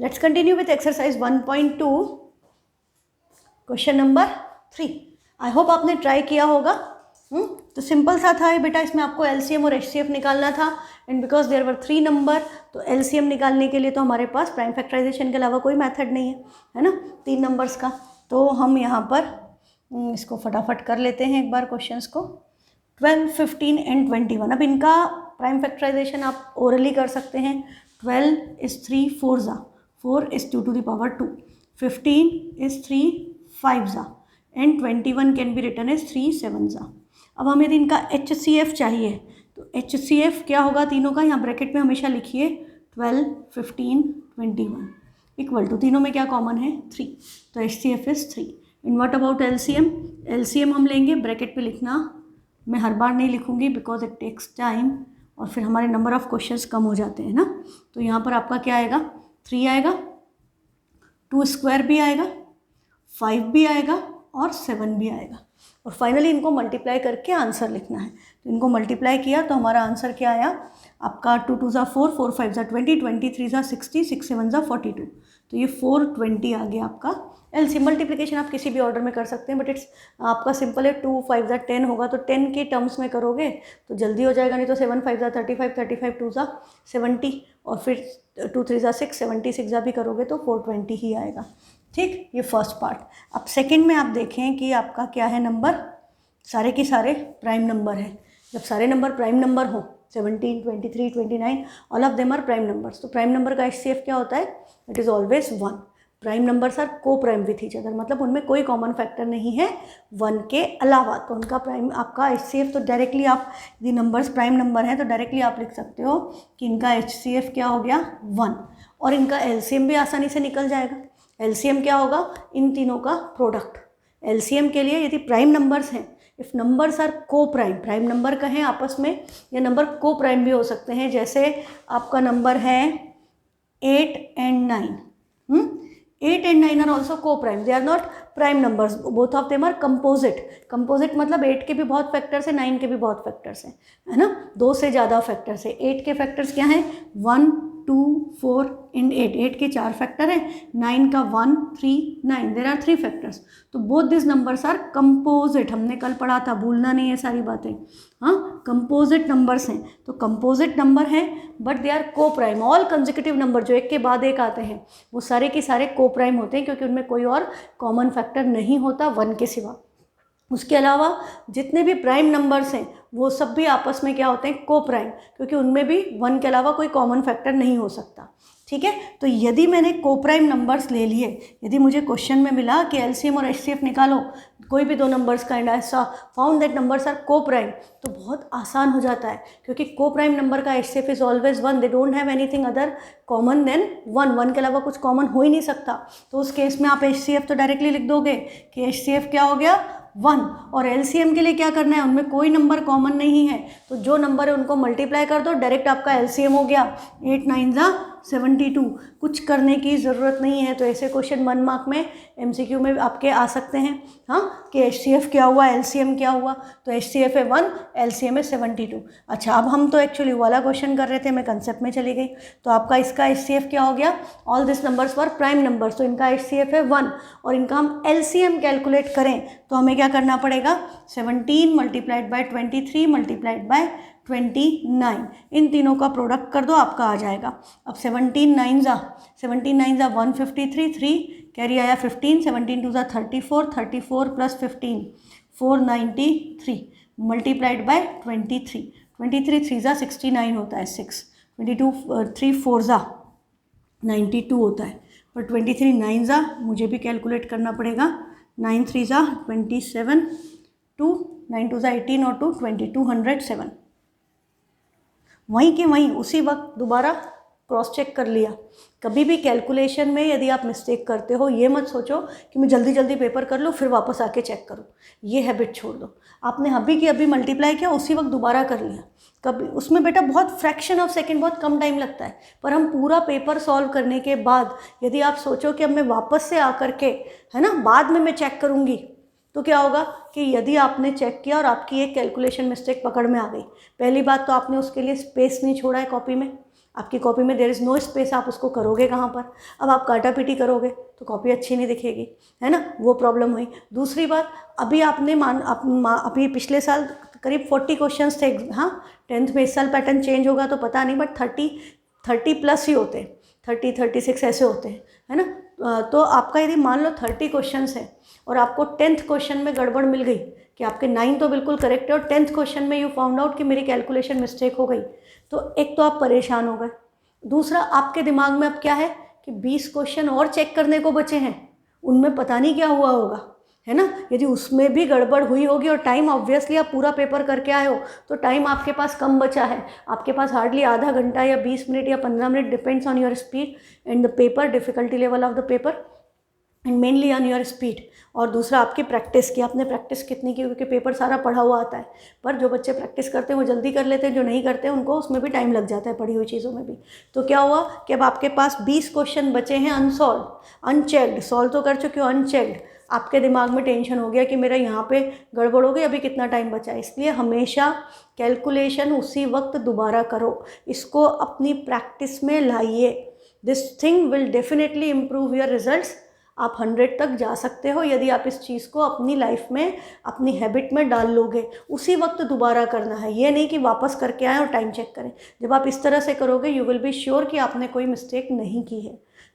Let's continue with exercise 1.2 question number 3। I hope आपने try किया होगा। तो सिंपल सा था बेटा, इसमें आपको एलसीएम और एचसीएफ निकालना था and because there were 3 number, तो एलसीएम निकालने के लिए तो हमारे पास प्राइम फैक्टराइजेशन के अलावा कोई मेथड नहीं है ना, 3 नंबर्स का। तो हम यहाँ पर इसको फटाफट कर लेते हैं एक बार क्वेश्चंस को। 12, 15 एंड 21। अब इनका प्राइम फैक्टराइजेशन आप ओरली कर सकते हैं। 12 is 3 4s, 4 is 2 to the power 2, 15 is 3 5s and 21 can be written as 3 7s। अब हमें यदि इनका HCF चाहिए तो HCF क्या होगा तीनों का, यहाँ ब्रैकेट में हमेशा लिखिए 12, 15, 21 इक्वल टू, तीनों में क्या कॉमन है 3, तो HCF is 3। And what about LCM? LCM हम लेंगे, ब्रैकेट पे लिखना मैं हर बार नहीं लिखूंगी बिकॉज इट टेक्स टाइम और फिर हमारे नंबर ऑफ क्वेश्चंस कम हो जाते हैं ना। तो यहाँ पर आपका क्या आएगा, 3 आएगा, 2 स्क्वायर भी आएगा, 5 भी आएगा और 7 भी आएगा। और फाइनली इनको मल्टीप्लाई करके आंसर लिखना है। तो इनको मल्टीप्लाई किया तो हमारा आंसर क्या आया आपका, 2 2 ज़ा 4, 4 5 ज़ा 20, 23 ज़ा 60, 6 7 ज़ा 42। तो ये 420 आ गया आपका एलसीएम। मल्टीप्लिकेशन आप किसी भी ऑर्डर में कर सकते हैं बट इट्स आपका सिंपल है। 2 5 ज़ा 10 होगा तो 10 के टर्म्स में करोगे तो जल्दी हो जाएगा, नहीं तो 7 5 ज़ा 35, 35 2 ज़ा 70 और फिर 2 3 ज़ा 6, 76 ज़ा भी करोगे तो 420 ही आएगा। ठीक, ये फर्स्ट पार्ट। अब सेकंड में आप देखें कि आपका क्या है नंबर, सारे के सारे प्राइम नंबर है। जब सारे नंबर प्राइम नंबर हो 17, 23, 29 all of them are prime numbers, तो प्राइम नंबर का HCF क्या होता है, it is always 1। Prime numbers are co prime with each other, मतलब उनमें कोई कॉमन फैक्टर नहीं है 1 के अलावा, तो उनका प्राइम आपका HCF तो डायरेक्टली आप यदि नंबर्स प्राइम नंबर हैं तो डायरेक्टली आप लिख सकते हो कि इनका HCF क्या हो गया 1, और इनका LCM भी आसानी से निकल जाएगा। LCM क्या होगा, इन तीनों का प्रोडक्ट। LCM के लिए यदि प्राइम नंबर्स हैं, if numbers are co prime, prime number कहें आपस में या नंबर को प्राइम भी हो सकते हैं, जैसे आपका नंबर है 8 and 9। 8 and 9 are also co-prime, they are not prime numbers, both of them are composite। composite मतलब 8 के भी बहुत फैक्टर्स हैं, 9 के भी बहुत फैक्टर्स हैं, है ना, 2 से ज़्यादा फैक्टर्स है। 8 के फैक्टर्स क्या हैं, 1 2 4 एंड 8, 8 के 4 फैक्टर हैं, 9 का 1 3 9, देयर आर 3 फैक्टर्स। तो both this numbers are composite, हमने कल पढ़ा था, भूलना नहीं है सारी बातें। हाँ, कंपोजिट नंबर्स हैं, तो कंपोजिट नंबर हैं but they are co prime. All consecutive number जो एक के बाद एक आते हैं वो सारे के सारे को प्राइम होते हैं, क्योंकि उनमें कोई और कॉमन फैक्टर नहीं होता 1 के सिवा। उसके अलावा जितने भी प्राइम नंबर्स हैं वो सब भी आपस में क्या होते हैं, को प्राइम, क्योंकि उनमें भी 1 के अलावा कोई कॉमन फैक्टर नहीं हो सकता। ठीक है, तो यदि मैंने को प्राइम नंबर्स ले लिए, यदि मुझे क्वेश्चन में मिला कि LCM और HCF निकालो कोई भी 2 नंबर्स का एंड ऐसा found that numbers are co prime, तो बहुत आसान हो जाता है, क्योंकि को प्राइम नंबर का HCF is always 1, they don't have anything other common than 1, 1 के अलावा कुछ कॉमन हो ही नहीं सकता। तो उस केस में आप HCF तो डायरेक्टली लिख दोगे कि HCF क्या हो गया 1, और LCM के लिए क्या करना है, उनमें कोई नंबर कॉमन नहीं है, तो जो नंबर है उनको मल्टीप्लाई कर दो, डायरेक्ट आपका LCM हो गया 8 9 ज़ा 72। कुछ करने की ज़रूरत नहीं है। तो ऐसे क्वेश्चन 1 मार्क में MCQ में आपके आ सकते हैं, हाँ, कि HCF क्या हुआ, LCM क्या हुआ, तो HCF है 1, LCM है 72। अच्छा, अब हम तो एक्चुअली वाला क्वेश्चन कर रहे थे, मैं कंसेप्ट में चली गई। तो आपका इसका HCF क्या हो गया, all this numbers were prime numbers, तो इनका HCF है 1, और इनका हम LCM कैलकुलेट करें तो हमें क्या करना पड़ेगा, 17 मल्टीप्लाइड बाय 23 मल्टीप्लाइड बाय 29, इन तीनों का प्रोडक्ट कर दो, आपका आ जाएगा। अब 17 9 ज़ा 153, 3 कैरी आया 15, 17 2 ज़ा 34, 34 प्लस 15 493 मल्टीप्लाइड बाय 23, 23 3 ज़ा 69 होता है 6, 22 3 4 ज़ा 92 होता है, पर 23 9 ज़ा मुझे भी कैलकुलेट करना पड़ेगा, 9 3 ज़ा 27, 2 9 2 ज़ा 18 और 2 20, 207। वहीं के वहीं उसी वक्त दोबारा क्रॉस चेक कर लिया। कभी भी कैलकुलेशन में यदि आप मिस्टेक करते हो, ये मत सोचो कि मैं जल्दी जल्दी पेपर कर लूँ फिर वापस आके चेक करूँ, ये हैबिट छोड़ दो। आपने अभी की अभी मल्टीप्लाई किया, उसी वक्त दोबारा कर लिया, कभी उसमें बेटा बहुत फ्रैक्शन ऑफ सेकंड, बहुत कम टाइम लगता है, पर हम पूरा पेपर सॉल्व करने के बाद यदि आप सोचो कि अब मैं वापस से आकर के, है ना, बाद में मैं चेक करूँगी, तो क्या होगा कि यदि आपने चेक किया और आपकी एक कैलकुलेशन मिस्टेक पकड़ में आ गई, पहली बात तो आपने उसके लिए स्पेस नहीं छोड़ा है कॉपी में, आपकी कॉपी में देयर इज़ नो स्पेस, आप उसको करोगे कहाँ पर? अब आप काटा पीटी करोगे तो कॉपी अच्छी नहीं दिखेगी, है ना, वो प्रॉब्लम हुई। दूसरी बात, अभी आपने अभी पिछले साल करीब 40 क्वेश्चंस थे, हाँ 10th में। इस साल पैटर्न चेंज होगा तो पता नहीं, बट 30 प्लस ही होते हैं, 36 ऐसे होते हैं, है ना। तो आपका यदि मान लो 30 क्वेश्चंस है और आपको 10th क्वेश्चन में गड़बड़ मिल गई कि आपके 9 तो बिल्कुल करेक्ट है और 10th क्वेश्चन में यू फाउंड आउट कि मेरी कैलकुलेशन मिस्टेक हो गई, तो एक तो आप परेशान हो गए। दूसरा, आपके दिमाग में अब क्या है कि 20 क्वेश्चन और चेक करने को बचे हैं, उनमें पता नहीं क्या हुआ होगा, है ना। यदि उसमें भी गड़बड़ हुई होगी और टाइम, ऑब्वियसली आप पूरा पेपर करके आए हो तो टाइम आपके पास कम बचा है, आपके पास हार्डली आधा घंटा या 20 मिनट या 15 minute, depends on your speed and the paper, difficulty level of the paper and mainly on your speed. और दूसरा, आपकी प्रैक्टिस की, आपने प्रैक्टिस कितनी की, क्योंकि पेपर सारा पढ़ा हुआ आता है, पर जो बच्चे प्रैक्टिस करते हैं वो जल्दी कर लेते हैं, जो नहीं करते हैं उनको उसमें भी टाइम लग जाता है, पढ़ी हुई चीज़ों में भी। तो क्या हुआ कि अब आपके पास 20 क्वेश्चन बचे हैं अनसॉल्व, अनचेक्ड, सॉल्व तो कर चुके हो, अनचेक्ड। आपके दिमाग में टेंशन हो गया कि मेरा यहाँ पे गड़बड़ हो गई, अभी कितना टाइम बचा है। इसलिए हमेशा कैलकुलेशन उसी वक्त दोबारा करो, इसको अपनी प्रैक्टिस में लाइए। This thing will definitely improve your results. आप 100 तक जा सकते हो यदि आप इस चीज़ को अपनी लाइफ में, अपनी हैबिट में डाल लोगे। उसी वक्त दोबारा करना है, ये नहीं कि वापस करके आएँ और टाइम चेक करें। जब आप इस तरह से करोगे यू विल बी श्योर कि आपने कोई मिस्टेक नहीं की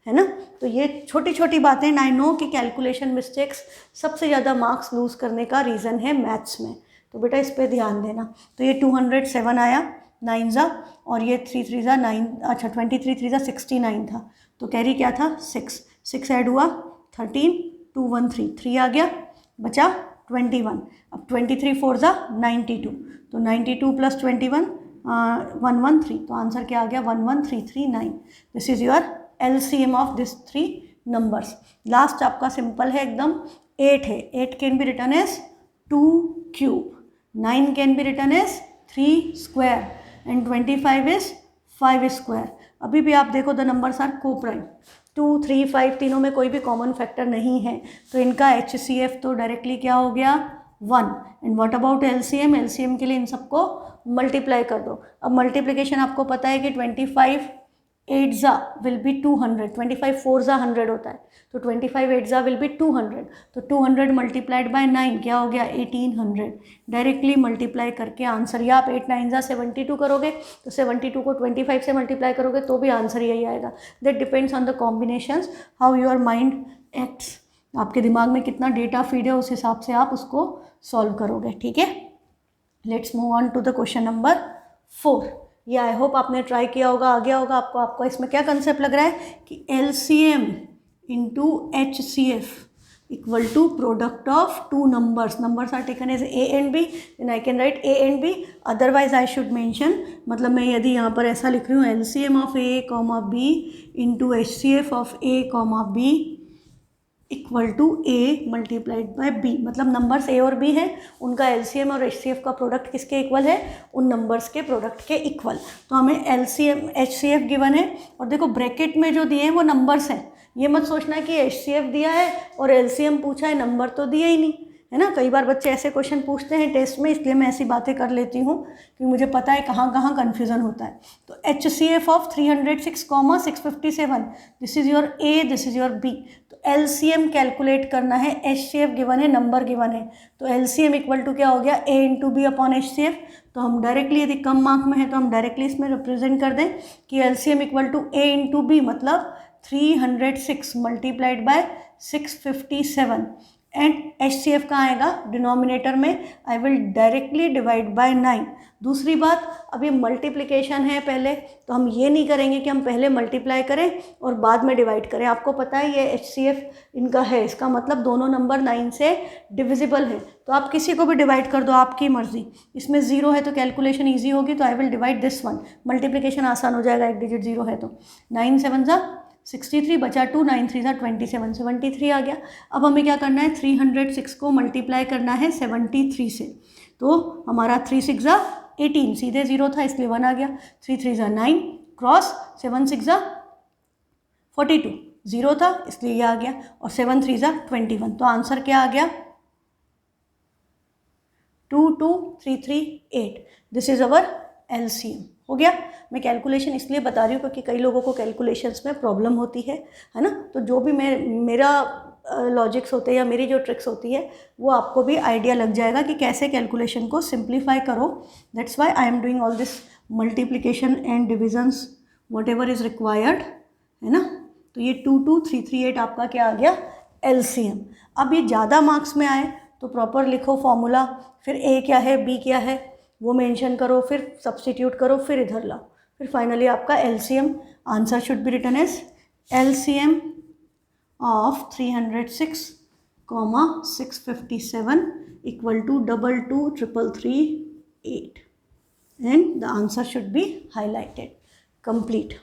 है ना। तो ये छोटी छोटी बातें, आई नो कि कैलकुलेशन मिस्टेक्स सबसे ज़्यादा मार्क्स लूज़ करने का रीज़न है मैथ्स में, तो बेटा इस पर ध्यान देना। तो ये 207 आया 9 ज़ा, और ये 3 3 ज़ा 9, अच्छा 23 3 ज़ा 69 था, तो कैरी क्या था 6 ऐड हुआ 13, 2 1 3, 3 आ गया, बचा 21। अब 23 4 ज़ा 92, तो 92 प्लस 21 113, तो आंसर क्या आ गया 11339। This is your LCM of this 3 numbers. Last आपका सिंपल है एकदम, 8 है, 8 can be written as 2 cube, 9 can be written as 3 square and 25 is 5 square. अभी भी आप देखो the numbers are co prime, 2 3 5 तीनों में कोई भी कॉमन फैक्टर नहीं है, तो इनका HCF तो डायरेक्टली क्या हो गया 1। And what about LCM? LCM के लिए इन सबको मल्टीप्लाई कर दो। अब मल्टीप्लिकेशन आपको पता है कि 25 8 ज़ा विल बी 200, 25 4 ज़ा 100 होता है, तो 25 8 ज़ा विल बी 200, तो 200 मल्टीप्लाइड बाय 9 क्या हो गया 1800। डायरेक्टली मल्टीप्लाई करके आंसर, या आप 8 9 ज़ा 72 करोगे तो 72 को 25 से मल्टीप्लाई करोगे तो भी आंसर यही आएगा। That depends on the combinations, how your mind acts, आपके दिमाग में कितना डेटा फीड है उस हिसाब से आप उसको सॉल्व करोगे, ठीक है। Let's move on to the question number 4। ये आई होप आपने ट्राई किया होगा, आ गया होगा आपको। आपको इसमें क्या कंसेप्ट लग रहा है कि LCM into HCF equal to product of two numbers. Numbers are taken as A and B, then I can write A and B, otherwise I should mention, मतलब मैं यदि यहाँ पर ऐसा लिख रही हूँ LCM of A, B into HCF of A, B equal to A multiplied by B, मतलब नंबर्स A और B हैं, उनका LCM और HCF का प्रोडक्ट किसके इक्वल है, उन नंबर्स के प्रोडक्ट के इक्वल। तो हमें LCM HCF गिवन है, और देखो ब्रैकेट में जो दिए हैं वो नंबर्स हैं, ये मत सोचना कि HCF दिया है और LCM पूछा है, नंबर तो दिए ही नहीं, है ना। कई बार बच्चे ऐसे क्वेश्चन पूछते हैं टेस्ट में, इसलिए मैं ऐसी बातें कर लेती हूँ कि मुझे पता है कहाँ कहाँ कन्फ्यूज़न होता है। तो HCF of 306, 657, this is your A, this is your B। तो LCM कैलकुलेट करना है, HCF गिवन है, नंबर गिवन है, तो LCM इक्वल टू क्या हो गया A into B upon HCF। तो हम डायरेक्टली, यदि कम मार्क में है तो हम डायरेक्टली इसमें रिप्रेजेंट कर दें कि LCM equal to A into B, मतलब 306 मल्टीप्लाइड बाय 657, एंड HCF कहाँ आएगा डिनोमिनेटर में, I will directly divide by 9। दूसरी बात, अब ये मल्टीप्लिकेशन है पहले, तो हम ये नहीं करेंगे कि हम पहले मल्टीप्लाई करें और बाद में डिवाइड करें। आपको पता है ये HCF इनका है, इसका मतलब दोनों नंबर 9 से डिविजिबल है, तो आप किसी को भी डिवाइड कर दो, आपकी मर्जी। इसमें 0 है तो कैलकुलेशन ईजी होगी, तो I will divide this one, multiplication आसान हो जाएगा, एक डिजिट 0 है तो। 9 7 ज़ा 63 बचा 2, 9 3 ज़ा 27, 73 आ गया। अब हमें क्या करना है, 306 को मल्टीप्लाई करना है 73 से, तो हमारा 3 6 ज़ा 18, सीधे 0 था इसलिए 1 आ गया, 3 3 ज़ा 9 क्रॉस 7 6 ज़ा 42, 0 था इसलिए ये आ गया, और 7 3 ज़ा 21, तो आंसर क्या आ गया 22338। This is our LCM। हो गया। मैं कैलकुलेशन इसलिए बता रही हूँ क्योंकि कई लोगों को कैलकुलेशंस में प्रॉब्लम होती है ना। तो जो भी मेरा लॉजिक्स होते हैं या मेरी जो ट्रिक्स होती है वो आपको भी आइडिया लग जाएगा कि कैसे कैलकुलेशन को सिंप्लीफाई करो। That's why I am doing all this multiplication and divisions what ever is required, है ना। तो ये 22338 आपका क्या आ गया, LCM। अब ये ज़्यादा मार्क्स में आए तो प्रॉपर लिखो फॉर्मूला, फिर A क्या है B क्या है वो मेंशन करो, फिर सब्स्टिट्यूट करो, फिर इधर लाओ, फिर फाइनली आपका LCM answer should be written as LCM of 306, 657 equal to 223338 and the answer should be highlighted complete।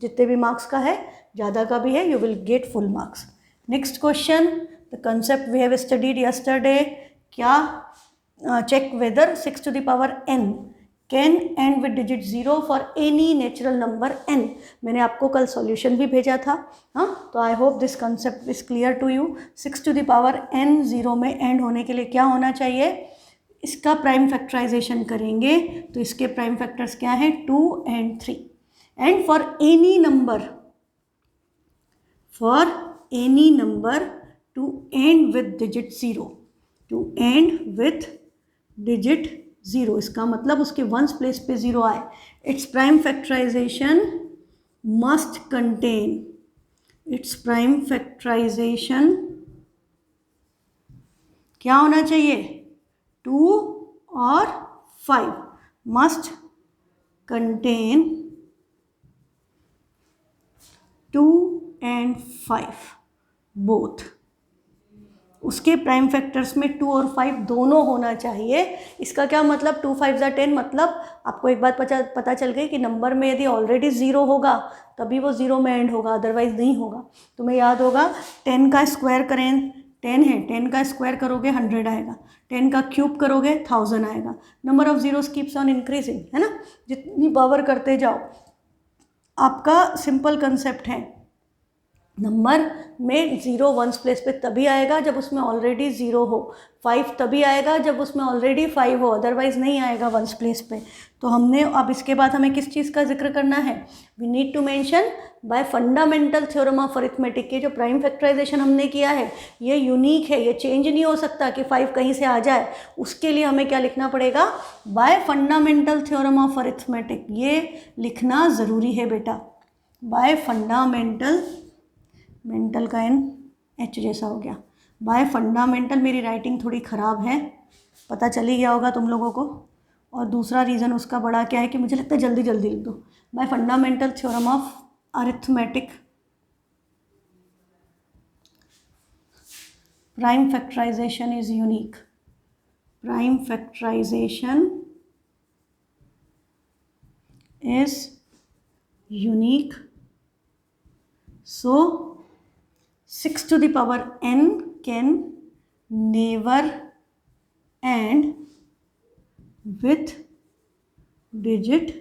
जितने भी मार्क्स का है, ज़्यादा का भी है, you will get full marks। Next question, the concept we have studied yesterday, क्या check whether 6 to the power n can end with digit 0 for any natural number n। मैंने आपको कल सॉल्यूशन भी भेजा था, हाँ। तो I hope this concept is clear to you. 6 to the power n 0 में एंड होने के लिए क्या होना चाहिए, इसका प्राइम फैक्टराइजेशन करेंगे तो इसके प्राइम फैक्टर्स क्या हैं, 2 and 3। And for any number to end with digit 0, to end with digit 0, इसका मतलब उसके वंस प्लेस पे 0 आए, its prime factorization must contain, its prime factorization क्या होना चाहिए, 2 और 5, मस्ट कंटेन 2 and 5 बोथ। उसके प्राइम फैक्टर्स में 2 और 5 दोनों होना चाहिए। इसका क्या मतलब, 2 5 10, मतलब आपको एक बात पता चल गई कि नंबर में यदि ऑलरेडी 0 होगा तभी वो 0 में एंड होगा, अदरवाइज नहीं होगा। तुम्हें याद होगा 10 का स्क्वायर करें, 10 है, 10 का स्क्वायर करोगे 100 आएगा, 10 का क्यूब करोगे 1000 आएगा। Number of zeros keeps on increasing, है ना, जितनी पावर करते जाओ। आपका सिंपल कंसेप्ट है, नंबर में 0 वंस प्लेस पे तभी आएगा जब उसमें ऑलरेडी 0 हो, 5 तभी आएगा जब उसमें ऑलरेडी 5 हो, अदरवाइज नहीं आएगा वंस प्लेस पे। तो हमने अब इसके बाद हमें किस चीज़ का जिक्र करना है, we need to mention by fundamental theorem of arithmetic के जो प्राइम फैक्टराइजेशन हमने किया है ये यूनिक है, ये चेंज नहीं हो सकता कि 5 कहीं से आ जाए। उसके लिए हमें क्या लिखना पड़ेगा, bye fundamental theorem of arithmetic, ये लिखना ज़रूरी है बेटा। बाय फंडामेंटल, मेंटल का एन एच जैसा हो गया, बाय फंडामेंटल, मेरी राइटिंग थोड़ी ख़राब है, पता चल ही गया होगा तुम लोगों को। और दूसरा रीज़न उसका बड़ा क्या है कि मुझे लगता है जल्दी जल्दी लिख दो, by fundamental theorem of arithmetic prime factorization is unique, prime factorization is unique, so 6 to the power n can never end with digit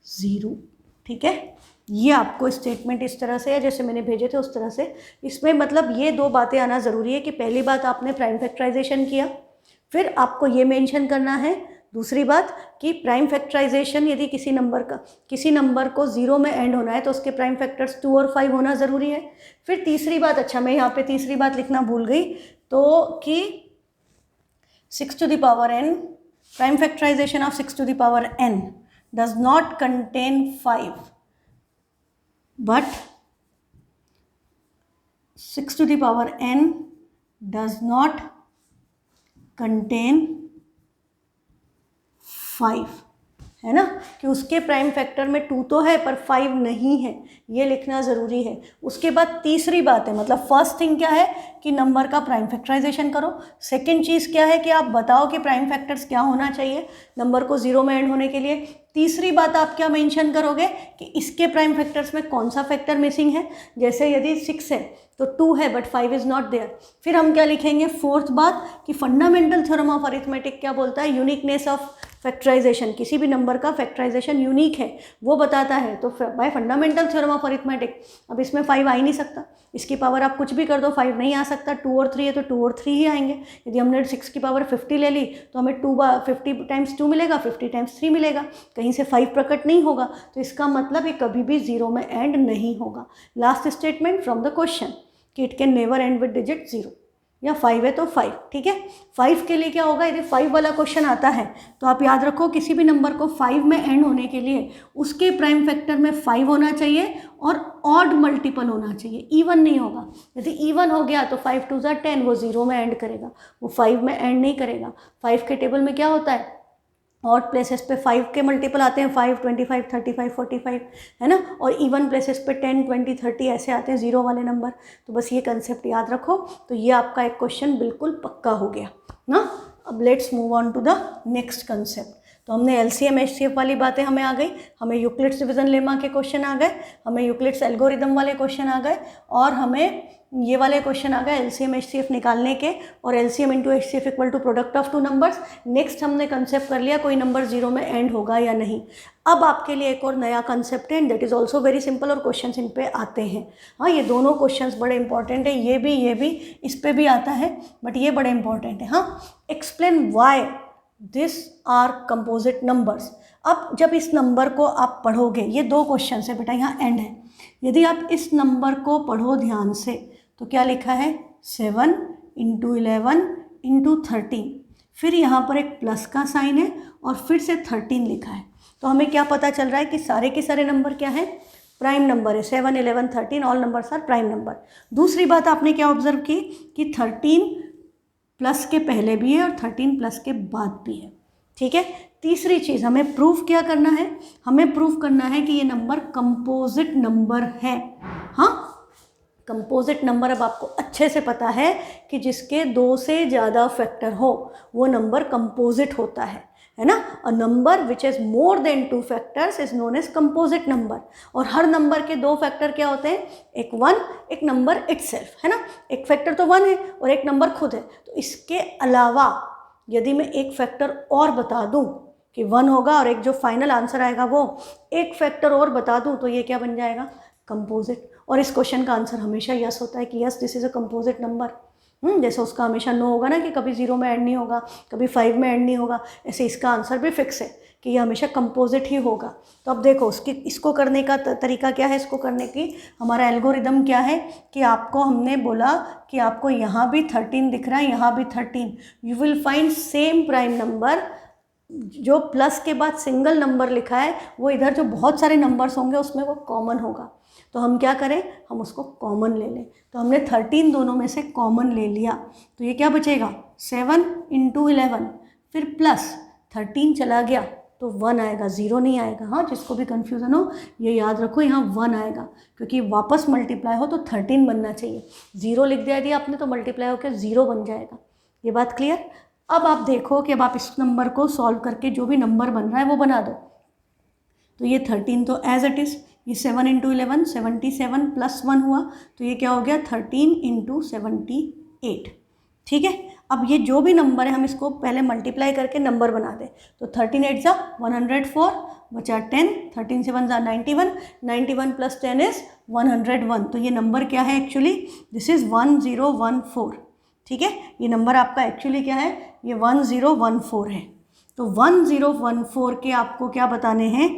0। ठीक है, ये आपको स्टेटमेंट इस तरह से है जैसे मैंने भेजे थे उस तरह से। इसमें मतलब ये 2 बातें आना ज़रूरी है कि पहली बात आपने प्राइम फैक्टराइजेशन किया, फिर आपको ये मेंशन करना है, दूसरी बात कि प्राइम फैक्टराइजेशन यदि किसी नंबर को 0 में एंड होना है तो उसके प्राइम फैक्टर्स 2 और 5 होना ज़रूरी है। फिर तीसरी बात, अच्छा मैं यहाँ पे तीसरी बात लिखना भूल गई, तो कि 6 to the power n, prime factorization of 6 to the power n does not contain 5, but 6 to the power n does not contain 5, है ना, कि उसके प्राइम फैक्टर में 2 तो है पर 5 नहीं है, ये लिखना ज़रूरी है। उसके बाद तीसरी बात है, मतलब फर्स्ट थिंग क्या है कि नंबर का प्राइम फैक्टराइजेशन करो, सेकंड चीज़ क्या है कि आप बताओ कि प्राइम फैक्टर्स क्या होना चाहिए नंबर को 0 में एंड होने के लिए। तीसरी बात आप क्या मेंशन करोगे कि इसके प्राइम फैक्टर्स में कौन सा फैक्टर मिसिंग है, जैसे यदि 6 है तो 2 है बट 5 इज़ नॉट देयर। फिर हम क्या लिखेंगे, फोर्थ बात कि फंडामेंटल थ्योरम ऑफ अरिथमेटिक क्या बोलता है, यूनिकनेस ऑफ फैक्टराइजेशन, किसी भी नंबर का फैक्टराइजेशन यूनिक है वो बताता है। तो bye fundamental theorem of arithmetic अब इसमें 5 आ ही नहीं सकता, इसकी पावर आप कुछ भी कर दो 5 नहीं आ सकता। 2 और 3 है तो 2 और 3 ही आएंगे। यदि हमने 6 की पावर 50 ले ली तो हमें 50 टाइम्स 2 मिलेगा, 50 टाइम्स 3 मिलेगा, कहीं से 5 प्रकट नहीं होगा। तो इसका मतलब ये कभी भी 0 में एंड नहीं होगा। Last statement from the question कि it can never end with digit 0, या 5 है तो 5, ठीक है। 5 के लिए क्या होगा, यदि 5 वाला क्वेश्चन आता है तो आप याद रखो किसी भी नंबर को 5 में एंड होने के लिए उसके प्राइम फैक्टर में 5 होना चाहिए और ऑड मल्टीपल होना चाहिए, इवन नहीं होगा। यदि इवन हो गया तो 5 2 10, वो 0 में एंड करेगा, वो 5 में एंड नहीं करेगा। 5 के टेबल में क्या होता है, ऑड प्लेसेस पे 5 के मल्टीपल आते हैं, 5 25 35 45, है ना, और इवन प्लेसेस पे 10 20 30 ऐसे आते हैं 0 वाले नंबर। तो बस ये कंसेप्ट याद रखो। तो ये आपका एक क्वेश्चन बिल्कुल पक्का हो गया ना। अब let's move on to the next concept. तो हमने एलसीएम एचसीएफ वाली बातें हमें आ गई, हमें यूक्लिड्स डिवीजन लेमा के क्वेश्चन आ गए, हमें यूक्लिड्स एल्गोरिदम वाले क्वेश्चन आ गए, और हमें ये वाले क्वेश्चन आ गए एलसीएम एचसीएफ निकालने के, और LCM into HCF equal to product of two numbers. Next हमने कंसेप्ट कर लिया कोई नंबर 0 में एंड होगा या नहीं। अब आपके लिए एक और नया कंसेप्ट है, that is also very simple, और क्वेश्चन इन पे आते हैं। हाँ, ये दोनों क्वेश्चन बड़े इंपॉर्टेंट है, ये भी इस पे भी आता है, बट ये बड़े इंपॉर्टेंट है। हाँ, explain why this are composite numbers. अब जब इस नंबर को आप पढ़ोगे, ये 2 क्वेश्चन है बेटा, यहाँ एंड है। यदि आप इस नंबर को पढ़ो ध्यान से तो क्या लिखा है, 7 × 11 × 13, फिर यहाँ पर एक प्लस का साइन है और फिर से 13 लिखा है। तो हमें क्या पता चल रहा है कि सारे के सारे नंबर क्या है, प्राइम नंबर है। 7 11 13 all numbers are prime number. दूसरी बात आपने क्या ऑब्जर्व की कि 13 प्लस के पहले भी है और 13 प्लस के बाद भी है, ठीक है। तीसरी चीज़ हमें प्रूफ क्या करना है, हमें प्रूफ करना है कि ये नंबर कंपोजिट नंबर है। हाँ, कंपोजिट नंबर अब आपको अच्छे से पता है कि जिसके 2 से ज़्यादा फैक्टर हो वो नंबर कंपोजिट होता है ना। A number which is more than 2 factors is known as composite number. और हर नंबर के 2 फैक्टर क्या होते हैं, एक 1, एक नंबर इटसेल्फ, है ना। एक फैक्टर तो 1 है और एक नंबर खुद है। तो इसके अलावा यदि मैं एक फैक्टर और बता दूं कि 1 होगा और एक जो फाइनल आंसर आएगा वो एक फैक्टर और बता दूं, तो ये क्या बन जाएगा, कंपोजिट। और इस क्वेश्चन का आंसर हमेशा यस होता है कि yes this is a composite number. जैसे उसका हमेशा नो होगा ना कि कभी 0 में एंड नहीं होगा, कभी 5 में एंड नहीं होगा, ऐसे इसका आंसर भी फिक्स है कि ये हमेशा कंपोजिट ही होगा। तो अब देखो इसको करने का तरीका क्या है, इसको करने की हमारा एल्गोरिदम क्या है कि आपको हमने बोला कि आपको यहाँ भी 13 दिख रहा है, यहाँ भी 13, you will find same prime number. जो प्लस के बाद सिंगल नंबर लिखा है वो इधर जो बहुत सारे नंबर्स होंगे उसमें वो कॉमन होगा। तो हम क्या करें, हम उसको कॉमन ले लें। तो हमने 13 दोनों में से कॉमन ले लिया, तो ये क्या बचेगा, 7 × 11, फिर प्लस 13 चला गया तो 1 आएगा, 0 नहीं आएगा। हाँ, जिसको भी कन्फ्यूज़न हो ये याद रखो, यहाँ 1 आएगा क्योंकि वापस मल्टीप्लाई हो तो 13 बनना चाहिए। 0 लिख दिया यदि आपने तो मल्टीप्लाई होकर 0 बन जाएगा। ये बात क्लियर। अब आप देखो कि अब आप इस नंबर को सॉल्व करके जो भी नंबर बन रहा है वो बना दो। तो ये 13 तो एज इट इज़, ये 7 × 11 77 प्लस 1 हुआ, तो ये क्या हो गया 13 × 78, ठीक है। अब ये जो भी नंबर है हम इसको पहले मल्टीप्लाई करके नंबर बना दें। तो 13 8 ज़ा 104, बचा 10, 13 7 ज़ा 91, 91 प्लस 10 इज़ 101। तो ये नंबर क्या है एक्चुअली, दिस इज़ 1014, ठीक है। ये नंबर आपका एक्चुअली क्या है, ये 1014 है। तो 1014 के आपको क्या बताने हैं,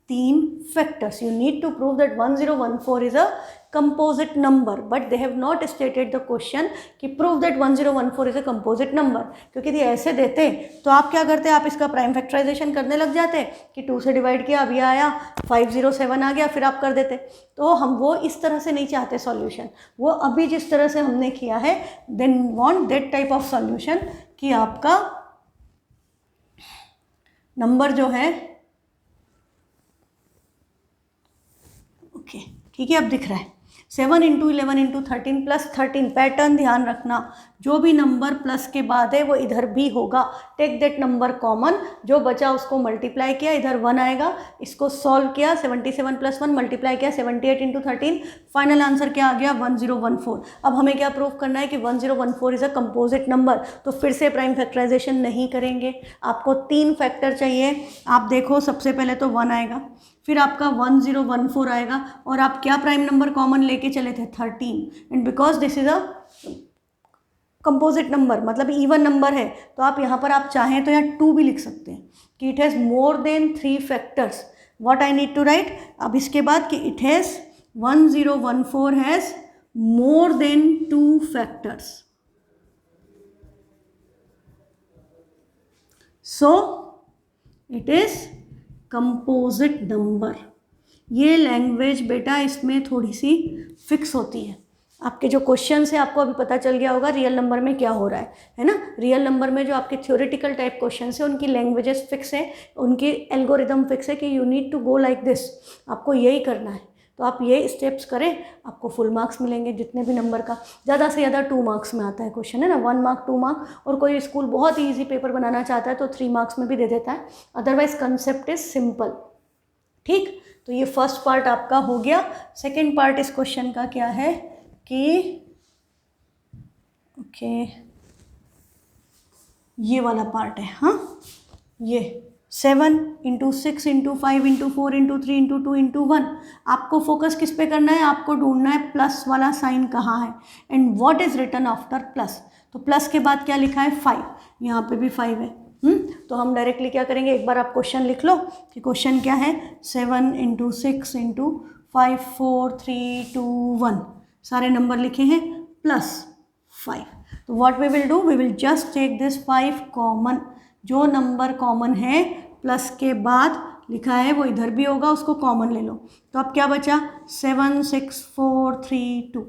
3 factors. You need to prove that 1014 is a composite number, but they have not stated the question कि prove that 1014 is a composite number. क्योंकि यदि ऐसे देते तो आप क्या करते, आप इसका प्राइम फैक्टराइजेशन करने लग जाते कि 2 से डिवाइड किया, अब ये आया 507 आ गया, फिर आप कर देते। तो हम वो इस तरह से नहीं चाहते सॉल्यूशन, वो अभी जिस तरह से हमने किया है, then want that type of solution कि आपका नंबर जो है, ओके ठीक है, अब दिख रहा है। 7 इंटू 11 इंटू 13 प्लस 13, पैटर्न ध्यान रखना, जो भी नंबर प्लस के बाद है वो इधर भी होगा, टेक दैट नंबर कॉमन, जो बचा उसको मल्टीप्लाई किया, इधर 1 आएगा, इसको सॉल्व किया, 77 प्लस 1 मल्टीप्लाई किया 78 इंटू 13, फाइनल आंसर क्या आ गया 1014। अब हमें क्या प्रूव करना है कि 1014 इज अ कंपोजिट नंबर, तो फिर से प्राइम फैक्टराइजेशन नहीं करेंगे, आपको 3 फैक्टर चाहिए। आप देखो सबसे पहले तो 1 आएगा, फिर आपका 1014 आएगा, और आप क्या प्राइम नंबर कॉमन लेके चले थे 13, and because this is a composite number मतलब इवन नंबर है, तो आप यहाँ पर आप चाहें तो यहाँ 2 भी लिख सकते हैं कि it has more than 3 factors. What I need to write अब इसके बाद कि it has 1014 has more than 2 factors, so it is composite number. ये लैंग्वेज बेटा इसमें थोड़ी सी फिक्स होती है, आपके जो क्वेश्चन है आपको अभी पता चल गया होगा रियल नंबर में क्या हो रहा है ना। रियल नंबर में जो आपके थ्योरेटिकल टाइप क्वेश्चन है उनकी लैंग्वेजेस फिक्स है, उनकी एल्गोरिदम फिक्स है कि you need to go like this, आपको यही करना है, तो आप ये स्टेप्स करें, आपको फुल मार्क्स मिलेंगे जितने भी नंबर का, ज़्यादा से ज़्यादा 2 मार्क्स में आता है क्वेश्चन है ना, 1 मार्क 2 मार्क, और कोई स्कूल बहुत ही ईजी पेपर बनाना चाहता है तो 3 मार्क्स में भी दे देता है, अदरवाइज कंसेप्ट इज सिंपल। ठीक, तो ये फर्स्ट पार्ट आपका हो गया। सेकेंड पार्ट इस क्वेश्चन का क्या है कि ओके ये वाला पार्ट है, हाँ ये 7 into 6 into 5 into 4 into 3 into 2 into 1, आपको फोकस किस पे करना है, आपको ढूंढना है प्लस वाला साइन कहाँ है, and what is written after plus, तो प्लस के बाद क्या लिखा है 5, यहाँ पे भी 5 है। तो हम डायरेक्टली क्या करेंगे, एक बार आप क्वेश्चन लिख लो कि क्वेश्चन क्या है, 7 इंटू 6 इंटू 5 4 3 2 1, सारे नंबर लिखे हैं प्लस 5, तो what we will do, we will just take this 5 common, जो नंबर कॉमन है प्लस के बाद लिखा है वो इधर भी होगा, उसको कॉमन ले लो, तो अब क्या बचा 7 6 4 3 2,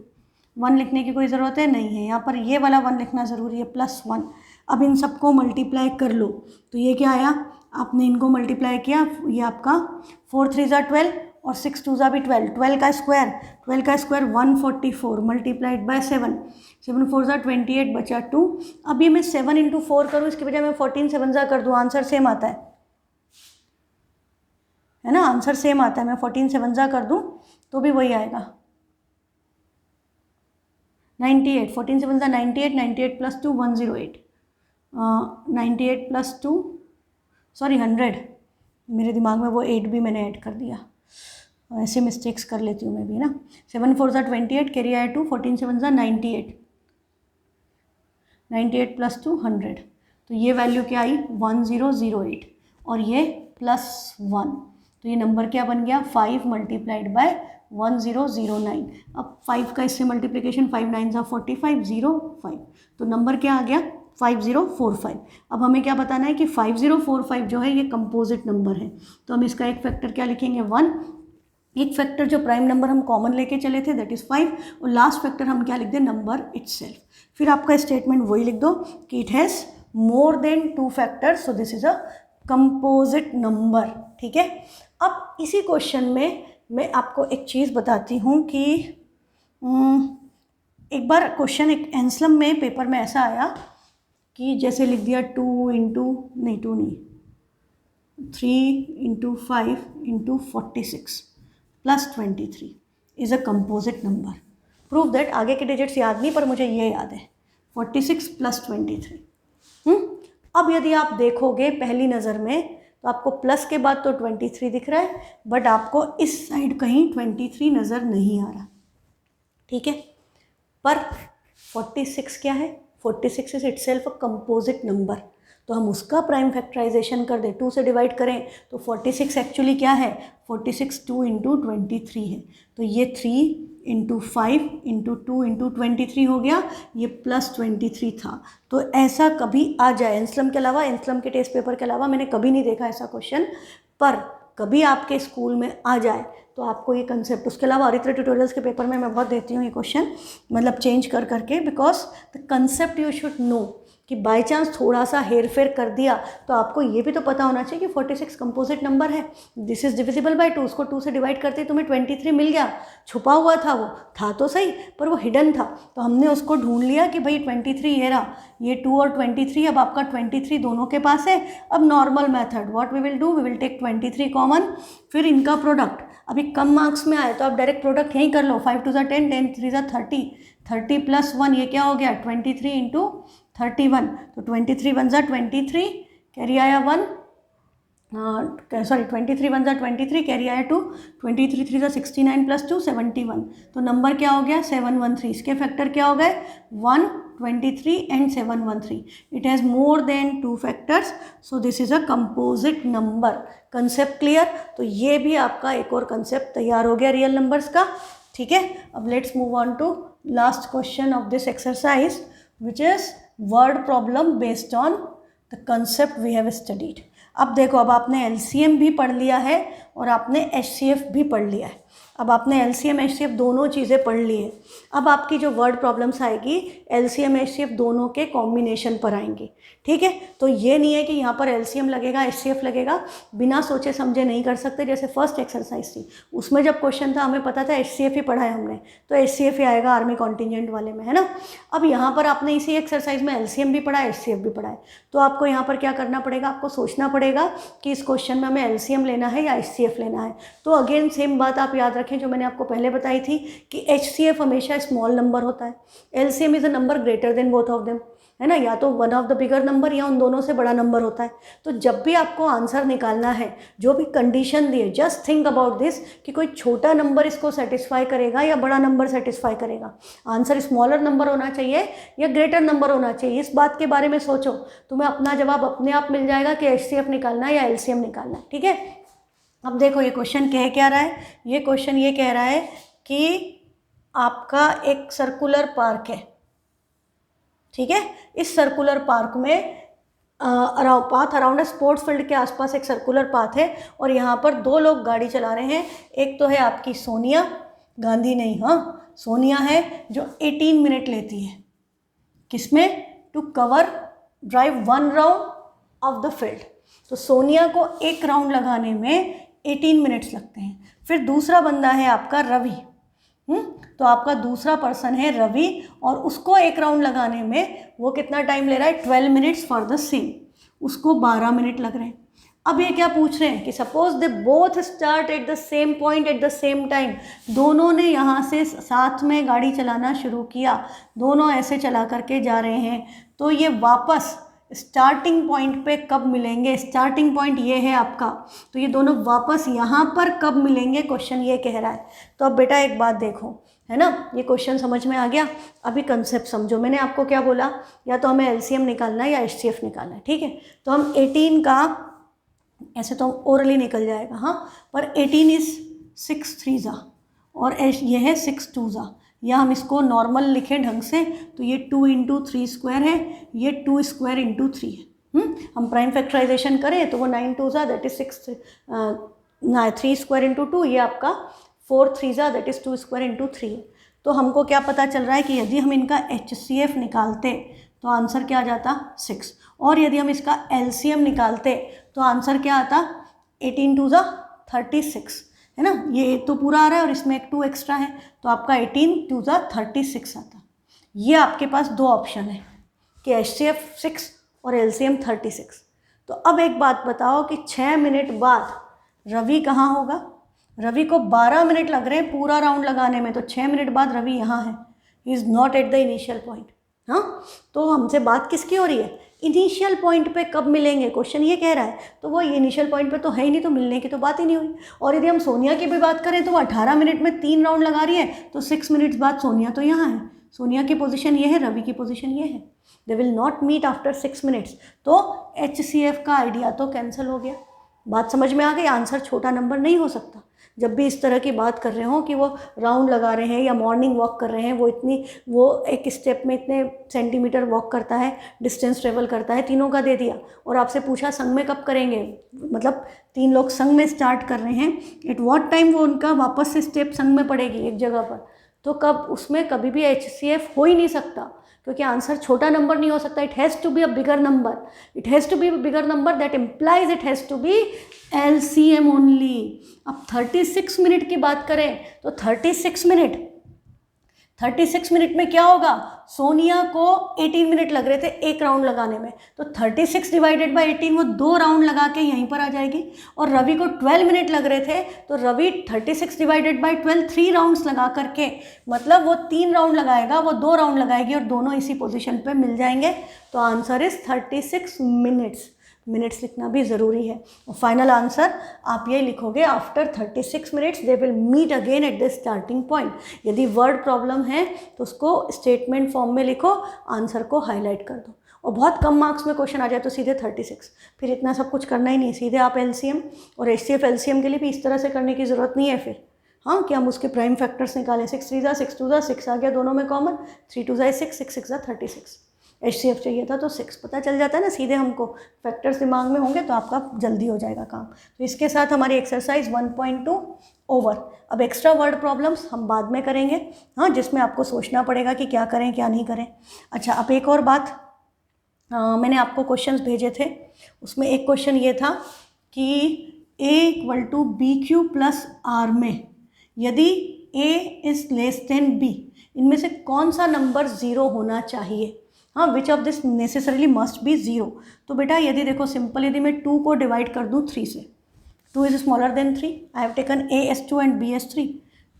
1 लिखने की कोई ज़रूरत है नहीं है, यहाँ पर ये वाला 1 लिखना ज़रूरी है +1। अब इन सबको मल्टीप्लाई कर लो, तो ये क्या आया, आपने इनको मल्टीप्लाई किया, ये आपका 4 3 ज़ा 12 और 6 2 ज़ा भी 12, 12 का स्क्वायर 144 मल्टीप्लाइड बाय 7, 7 4 ज़ा 28 बचा 2। अब ये मैं 7 इंटू 4 करूँ, इसके बजाय मैं 14 7 ज़ा कर दूँ, आंसर सेम आता है ना, आंसर सेम आता है, मैं 14 7 ज़ा कर दूँ तो भी वही आएगा 98, 14 7 ज़ा 98, 98 प्लस 2 108, 98 प्लस 2 सॉरी 100, मेरे दिमाग में वो 8 भी मैंने ऐड कर दिया, ऐसे मिस्टेक्स कर लेती हूँ मैं भी ना। 7 4 ज़ा 28, कैरी आया 2, 14 7 ज़ा 98, 98 प्लस 2 100, तो ये वैल्यू क्या आई 1008, और ये +1, तो ये नंबर क्या बन गया 5 मल्टीप्लाइड बाय 1009। अब 5 का इससे मल्टीप्लिकेशन 5 9 ज़ा 45 0 5, तो नंबर क्या आ गया 5045। अब हमें क्या बताना है कि 5045 जो है ये कंपोजिट नंबर है, तो हम इसका एक फैक्टर क्या लिखेंगे 1, एक फैक्टर जो प्राइम नंबर हम कॉमन लेके चले थे दैट इज़ 5, और लास्ट फैक्टर हम क्या लिख दें नंबर इटसेल्फ। फिर आपका स्टेटमेंट वही लिख दो कि it has more than 2 factors, so this is a composite number. ठीक है, अब इसी क्वेश्चन में मैं आपको एक चीज़ बताती हूँ कि एक बार क्वेश्चन एक एंसलम में पेपर में ऐसा आया कि जैसे लिख दिया 2 into 3 into 5 into 46 plus 23 is a composite number. Prove that, आगे के डिजिट्स याद नहीं पर मुझे ये याद है 46 प्लस 23। अब यदि आप देखोगे पहली नज़र में तो आपको प्लस के बाद तो 23 दिख रहा है, बट आपको इस साइड कहीं 23 नज़र नहीं आ रहा। ठीक है, पर 46 क्या है, 46 is itself a composite number, तो हम उसका प्राइम फैक्टराइजेशन कर दें, 2 से डिवाइड करें तो 46 एक्चुअली क्या है 46 2 इंटू 23 है, तो ये 3 इंटू 5 इंटू 2 इंटू 23 हो गया, ये प्लस 23 था। तो ऐसा कभी आ जाए एंसलम के अलावा, एंसलम के टेस्ट पेपर के अलावा मैंने कभी नहीं देखा ऐसा क्वेश्चन, पर कभी आपके स्कूल में आ जाए तो आपको ये कंसेप्ट, उसके अलावा अरिथमेटिक ट्यूटोरियल्स के पेपर में मैं बहुत देती हूँ ये क्वेश्चन, मतलब चेंज कर करके, because the concept you should know कि बाय चांस थोड़ा सा हेर फेर कर दिया तो आपको ये भी तो पता होना चाहिए कि 46 कंपोजिट नंबर है, दिस इज डिविजिबल बाय 2, उसको 2 से डिवाइड करते तुम्हें 23 मिल गया, छुपा हुआ था वो, था तो सही पर वो हिडन था, तो हमने उसको ढूंढ लिया कि भाई 23 ये रहा, ये 2 और 23, अब आपका 23 दोनों के पास है। अब normal method what we will do, we will take 23 common, फिर इनका प्रोडक्ट, अभी कम मार्क्स में आए तो आप डायरेक्ट प्रोडक्ट यहीं कर लो, 5 2 10, 10 3 30, 30 + 1 ये क्या हो गया 23 × 31, तो 23 1 23, कैरी आया 1, सॉरी 23 1 23, कैरी आया 2, 23 3 69 + 2 71, तो नंबर क्या हो गया 713, इसके फैक्टर क्या हो गए 1 23 and 713, it has more than 2 factors, so this is a composite number. Concept clear? तो ये भी आपका एक और कंसेप्ट तैयार हो गया रियल नंबर्स का, ठीक है। अब let's move on to last question of this exercise which is word problem based on the concept we have studied. अब देखो, अब आपने एलसीएम भी पढ़ लिया है और आपने एचसीएफ भी पढ़ लिया है, अब आपने एलसीएम एचसीएफ दोनों चीज़ें पढ़ ली है। अब आपकी जो वर्ड प्रॉब्लम्स आएगी एलसीएम एचसीएफ दोनों के कॉम्बिनेशन पर आएंगी, ठीक है। तो ये नहीं है कि यहाँ पर एलसीएम लगेगा एचसीएफ लगेगा, बिना सोचे समझे नहीं कर सकते। जैसे फर्स्ट एक्सरसाइज थी उसमें जब क्वेश्चन था हमें पता था एचसीएफ ही पढ़ा है हमने, तो एचसीएफ ही आएगा आर्मी कॉन्टिजेंट वाले में, है ना। अब यहाँ पर आपने इसी एक्सरसाइज में एलसीएम भी पढ़ा है एचसीएफ भी पढ़ा है, तो आपको यहाँ पर क्या करना पड़ेगा, आपको सोचना पड़ेगा कि इस क्वेश्चन में हमें एलसीएम लेना है या एचसीएफ लेना है। तो अगेन सेम बात आप याद रखें जो मैंने आपको पहले बताई थी कि एचसीएफ हमेशा स्मॉल नंबर होता है, LCM is a number greater than both of them, है ना, या तो one of the bigger number या उन दोनों से बड़ा नंबर होता है। तो जब भी आपको आंसर निकालना है, जो भी कंडीशन दी है, जस्ट थिंक अबाउट दिस कि कोई छोटा नंबर इसको सेटिस्फाई करेगा या बड़ा नंबर सेटिस्फाई करेगा, आंसर स्मॉलर नंबर होना चाहिए या ग्रेटर नंबर होना चाहिए, इस बात के बारे में सोचो, तुम्हें अपना जवाब अपने आप मिल जाएगा कि एचसीएफ निकालना है या एलसीएम निकालना है, ठीक है। अब देखो ये क्वेश्चन कह क्या रहा है, ये क्वेश्चन ये कह रहा है कि आपका एक सर्कुलर पार्क है, ठीक है। इस सर्कुलर पार्क में पाथ अराउंड स्पोर्ट्स फील्ड के आसपास एक सर्कुलर पाथ है और यहाँ पर 2 लोग गाड़ी चला रहे हैं। एक तो है आपकी सोनिया, गांधी नहीं, हाँ सोनिया है, जो 18 मिनट लेती है किसमें, to cover drive 1 round of the field. तो सोनिया को एक राउंड लगाने में 18 मिनट्स लगते हैं। फिर दूसरा बंदा है आपका रवि, तो आपका दूसरा पर्सन है रवि और उसको एक राउंड लगाने में वो कितना टाइम ले रहा है, 12 मिनट्स फॉर द सेम, उसको 12 मिनट लग रहे हैं। अब ये क्या पूछ रहे हैं कि suppose they both start at the same point at the same time, दोनों ने यहाँ से साथ में गाड़ी चलाना शुरू किया, दोनों ऐसे चला करके जा रहे हैं, तो ये वापस स्टार्टिंग पॉइंट पे कब मिलेंगे, स्टार्टिंग पॉइंट ये है आपका, तो ये दोनों वापस यहाँ पर कब मिलेंगे, क्वेश्चन ये कह रहा है। तो अब बेटा एक बात देखो, है ना, ये क्वेश्चन समझ में आ गया। अभी कंसेप्ट समझो, मैंने आपको क्या बोला, या तो हमें एलसीएम निकालना है या एचसीएफ निकालना है, ठीक है। तो हम 18 का ऐसे तो ओरली निकल जाएगा, हाँ, पर 18 इज 6 3 और ये है 6 2 या हम इसको नॉर्मल लिखें ढंग से तो ये 2 × 3 स्क्वायर है, ये 2 स्क्वायर × 3 है। हम प्राइम फैक्टराइजेशन करें तो वो 9 2 दैट इज 6, 3 स्क्वायर × 2, ये आपका 4 3 दैट इज 2 स्क्वायर × 3 है। तो हमको क्या पता चल रहा है कि यदि हम इनका एचसीएफ निकालते तो आंसर क्या आ जाता 6, और यदि हम इसका एलसीएम निकालते तो आंसर क्या आता 18 2 36, है ना, ये तो पूरा आ रहा है और इसमें एक 2 एक्स्ट्रा है, तो आपका 18 2 36 आता। ये आपके पास 2 ऑप्शन है कि एचसीएफ 6 और एलसीएम 36। तो अब एक बात बताओ कि 6 मिनट बाद रवि कहाँ होगा, रवि को 12 मिनट लग रहे हैं पूरा राउंड लगाने में, तो 6 मिनट बाद रवि यहाँ है, he is not at the initial point. हाँ, तो हमसे बात किसकी हो रही है, इनिशियल पॉइंट पे कब मिलेंगे, क्वेश्चन ये कह रहा है, तो वो इनिशियल पॉइंट पे तो है ही नहीं, तो मिलने की तो बात ही नहीं हुई। और यदि हम सोनिया की भी बात करें तो वो 18 मिनट में 3 राउंड लगा रही है, तो 6 मिनट्स बाद सोनिया तो यहाँ है, सोनिया की पोजीशन ये है, रवि की पोजीशन ये है, they will not meet after 6 minutes. तो एचसीएफ का आइडिया तो कैंसिल हो गया। बात समझ में आ गई, आंसर छोटा नंबर नहीं हो सकता। जब भी इस तरह की बात कर रहे हो कि वो राउंड लगा रहे हैं या मॉर्निंग वॉक कर रहे हैं, वो एक स्टेप में इतने सेंटीमीटर वॉक करता है, डिस्टेंस ट्रेवल करता है, तीनों का दे दिया और आपसे पूछा संग में कब करेंगे, मतलब 3 लोग संग में स्टार्ट कर रहे हैं, एट व्हाट टाइम वो उनका वापस से स्टेप संग में पड़ेगी एक जगह पर, तो कब उसमें कभी भी HCF हो ही नहीं सकता, क्योंकि आंसर छोटा नंबर नहीं हो सकता. It has to be a bigger number. It has to be a bigger number, that implies it has to be LCM only. अब 36 मिनट की बात करें तो 36 मिनट में क्या होगा, सोनिया को 18 मिनट लग रहे थे एक राउंड लगाने में, तो 36 डिवाइडेड बाई 18 वो 2 राउंड लगा के यहीं पर आ जाएगी. और रवि को 12 मिनट लग रहे थे, तो रवि 36 डिवाइडेड बाई 12 3 राउंड्स लगा करके, मतलब वो 3 राउंड लगाएगा, वो 2 राउंड लगाएगी और दोनों इसी पोजीशन पे मिल जाएंगे. तो आंसर इज 36 मिनट्स. मिनट्स लिखना भी ज़रूरी है. और फाइनल आंसर आप ये लिखोगे, after 36 minutes they will meet again at the starting point. यदि वर्ड प्रॉब्लम है तो उसको स्टेटमेंट फॉर्म में लिखो, आंसर को हाईलाइट कर दो. और बहुत कम मार्क्स में क्वेश्चन आ जाए तो सीधे 36, फिर इतना सब कुछ करना ही नहीं, सीधे आप LCM और HCF. LCM के लिए भी इस तरह से करने की ज़रूरत नहीं है फिर, हाँ, कि हम उसके प्राइम फैक्टर्स निकालें. 6 3 6 2 6 आ गया दोनों में कॉमन, 3 2 6 6 6 36. HCF चाहिए था तो 6 पता चल जाता है ना, सीधे हमको फैक्टर्स दिमाग में होंगे तो आपका जल्दी हो जाएगा काम. तो इसके साथ हमारी एक्सरसाइज 1.2 ओवर. अब एक्स्ट्रा वर्ड प्रॉब्लम्स हम बाद में करेंगे, हाँ, जिसमें आपको सोचना पड़ेगा कि क्या करें क्या नहीं करें. अच्छा, अब एक और बात, मैंने आपको क्वेश्चंस भेजे थे, उसमें एक क्वेश्चन ये था कि A = BQ + R में यदि A is less than B, इनमें से कौन सा नंबर 0 होना चाहिए. हाँ, which of this necessarily must be 0. तो बेटा यदि देखो सिंपल, यदि मैं 2 को डिवाइड कर दूँ 3 से, 2 is smaller than 3, I have taken A as 2 and B as 3,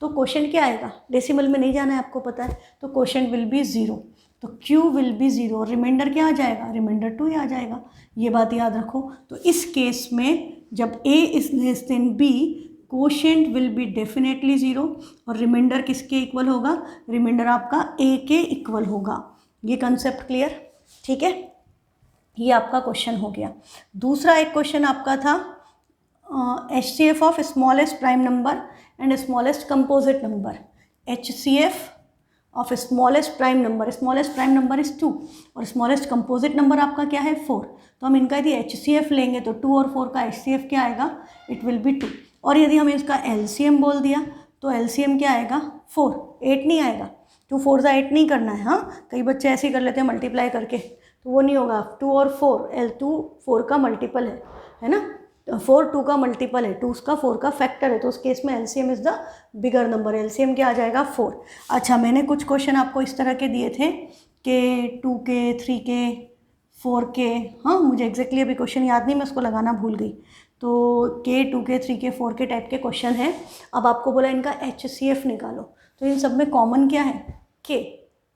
तो क्वेश्चन क्या आएगा, डेसिमल में नहीं जाना है आपको पता है, तो क्वेश्चन विल बी 0. तो Q विल बी 0, रिमाइंडर क्या आ जाएगा, रिमाइंडर 2 ही आ जाएगा. ये बात याद रखो. तो इस केस में जब A is less than B, quotient will be definitely 0, और रिमाइंडर किसके इक्वल होगा, रिमाइंडर आपका A के इक्वल होगा. ये कंसेप्ट क्लियर, ठीक है. ये आपका क्वेश्चन हो गया. दूसरा एक क्वेश्चन आपका था HCF of smallest prime number and smallest composite number. HCF of smallest prime number, smallest prime number is 2 और स्मॉलेस्ट कंपोजिट नंबर आपका क्या है 4. तो हम इनका यदि HCF लेंगे तो 2 और 4 का HCF क्या आएगा, इट विल बी 2. और यदि हमें इसका LCM बोल दिया तो LCM क्या आएगा 4, 8 नहीं आएगा. 2 4 8 नहीं करना है, हाँ, कई बच्चे ऐसे ही कर लेते हैं मल्टीप्लाई करके, तो वो नहीं होगा. 2 और 4, L2 4 का मल्टीपल है ना, 4 2 का मल्टीपल है, 2 उसका 4 का फैक्टर है, तो उस केस में LCM is the bigger number. LCM क्या आ जाएगा 4. अच्छा, मैंने कुछ क्वेश्चन आपको इस तरह के दिए थे कि 2 के 3 के 4 के, हाँ, मुझे एग्जैक्टली अभी क्वेश्चन याद नहीं, मैं उसको लगाना भूल गई. तो के 2 के 3 के 4 के टाइप के क्वेश्चन हैं. अब आपको बोला इनका HCF निकालो, तो इन सब में कॉमन क्या है, के.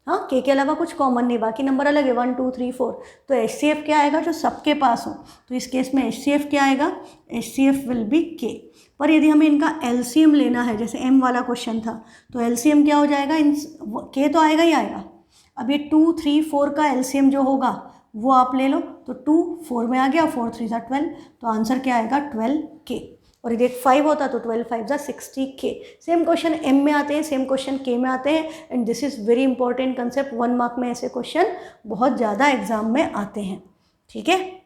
हाँ, के अलावा कुछ कॉमन नहीं, बाकी नंबर अलग है 1 2 3 4. तो HCF क्या आएगा जो सबके पास हो, तो इस केस में HCF क्या आएगा, HCF विल बी के. पर यदि हमें इनका LCM लेना है, जैसे M वाला क्वेश्चन था, तो LCM क्या हो जाएगा, इन के तो आएगा ही आएगा. अब ये 2 3 4 का LCM जो होगा वो आप ले लो, तो 2 4 में आ गया, 4 3 12, तो आंसर क्या आएगा 12K. और यदि 5 होता तो 12 5 60K. सेम क्वेश्चन M में आते हैं, सेम क्वेश्चन K में आते हैं, and this is very important concept. 1 mark में ऐसे क्वेश्चन बहुत ज़्यादा एग्जाम में आते हैं, ठीक है.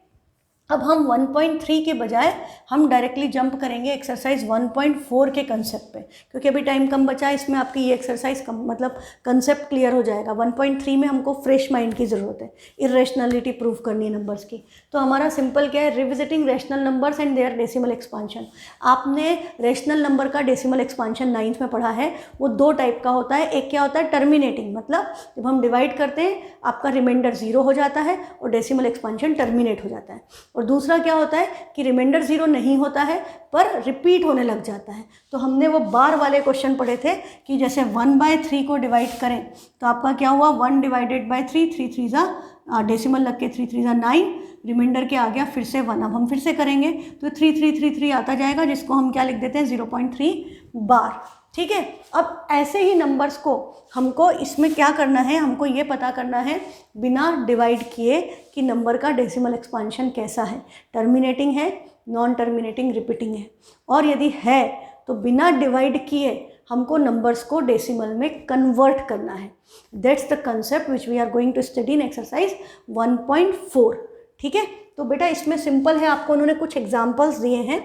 अब हम 1.3 के बजाय हम डायरेक्टली जंप करेंगे एक्सरसाइज 1.4 के कंसेप्ट पे, क्योंकि अभी टाइम कम बचा है. इसमें आपकी ये एक्सरसाइज मतलब कंसेप्ट क्लियर हो जाएगा. 1.3 में हमको फ्रेश माइंड की ज़रूरत है, इरेशनलिटी प्रूव करनी है नंबर्स की. तो हमारा सिंपल क्या है, revisiting rational numbers and their decimal expansion. आपने रेशनल नंबर का डेसिमल एक्सपांशन 9th में पढ़ा है. वो 2 टाइप का होता है. एक क्या होता है, टर्मिनेटिंग, मतलब जब हम डिवाइड करते हैं आपका रिमाइंडर 0 हो जाता है और डेसिमल एक्सपांशन टर्मिनेट हो जाता है. और दूसरा क्या होता है कि रिमाइंडर 0 नहीं होता है पर रिपीट होने लग जाता है. तो हमने वो बार वाले क्वेश्चन पढ़े थे कि जैसे 1/3 को डिवाइड करें तो आपका क्या हुआ, 1 डिवाइडेड बाई 3, 3 3 डेसिमल लग के 3 3 9, रिमाइंडर क्या आ गया फिर से 1. अब हम फिर से करेंगे तो 3 3 3 3 आता जाएगा, जिसको हम क्या लिख देते हैं 0.3 बार. ठीक है. अब ऐसे ही नंबर्स को हमको इसमें क्या करना है, हमको ये पता करना है बिना डिवाइड किए कि नंबर का डेसिमल एक्सपांशन कैसा है, टर्मिनेटिंग है, नॉन टर्मिनेटिंग, रिपीटिंग है. और यदि है तो बिना डिवाइड किए हमको नंबर्स को डेसिमल में कन्वर्ट करना है. That's the concept which we are going to study in exercise 1.4. ठीक है. तो बेटा इसमें सिंपल है, आपको उन्होंने कुछ एग्जाम्पल्स दिए हैं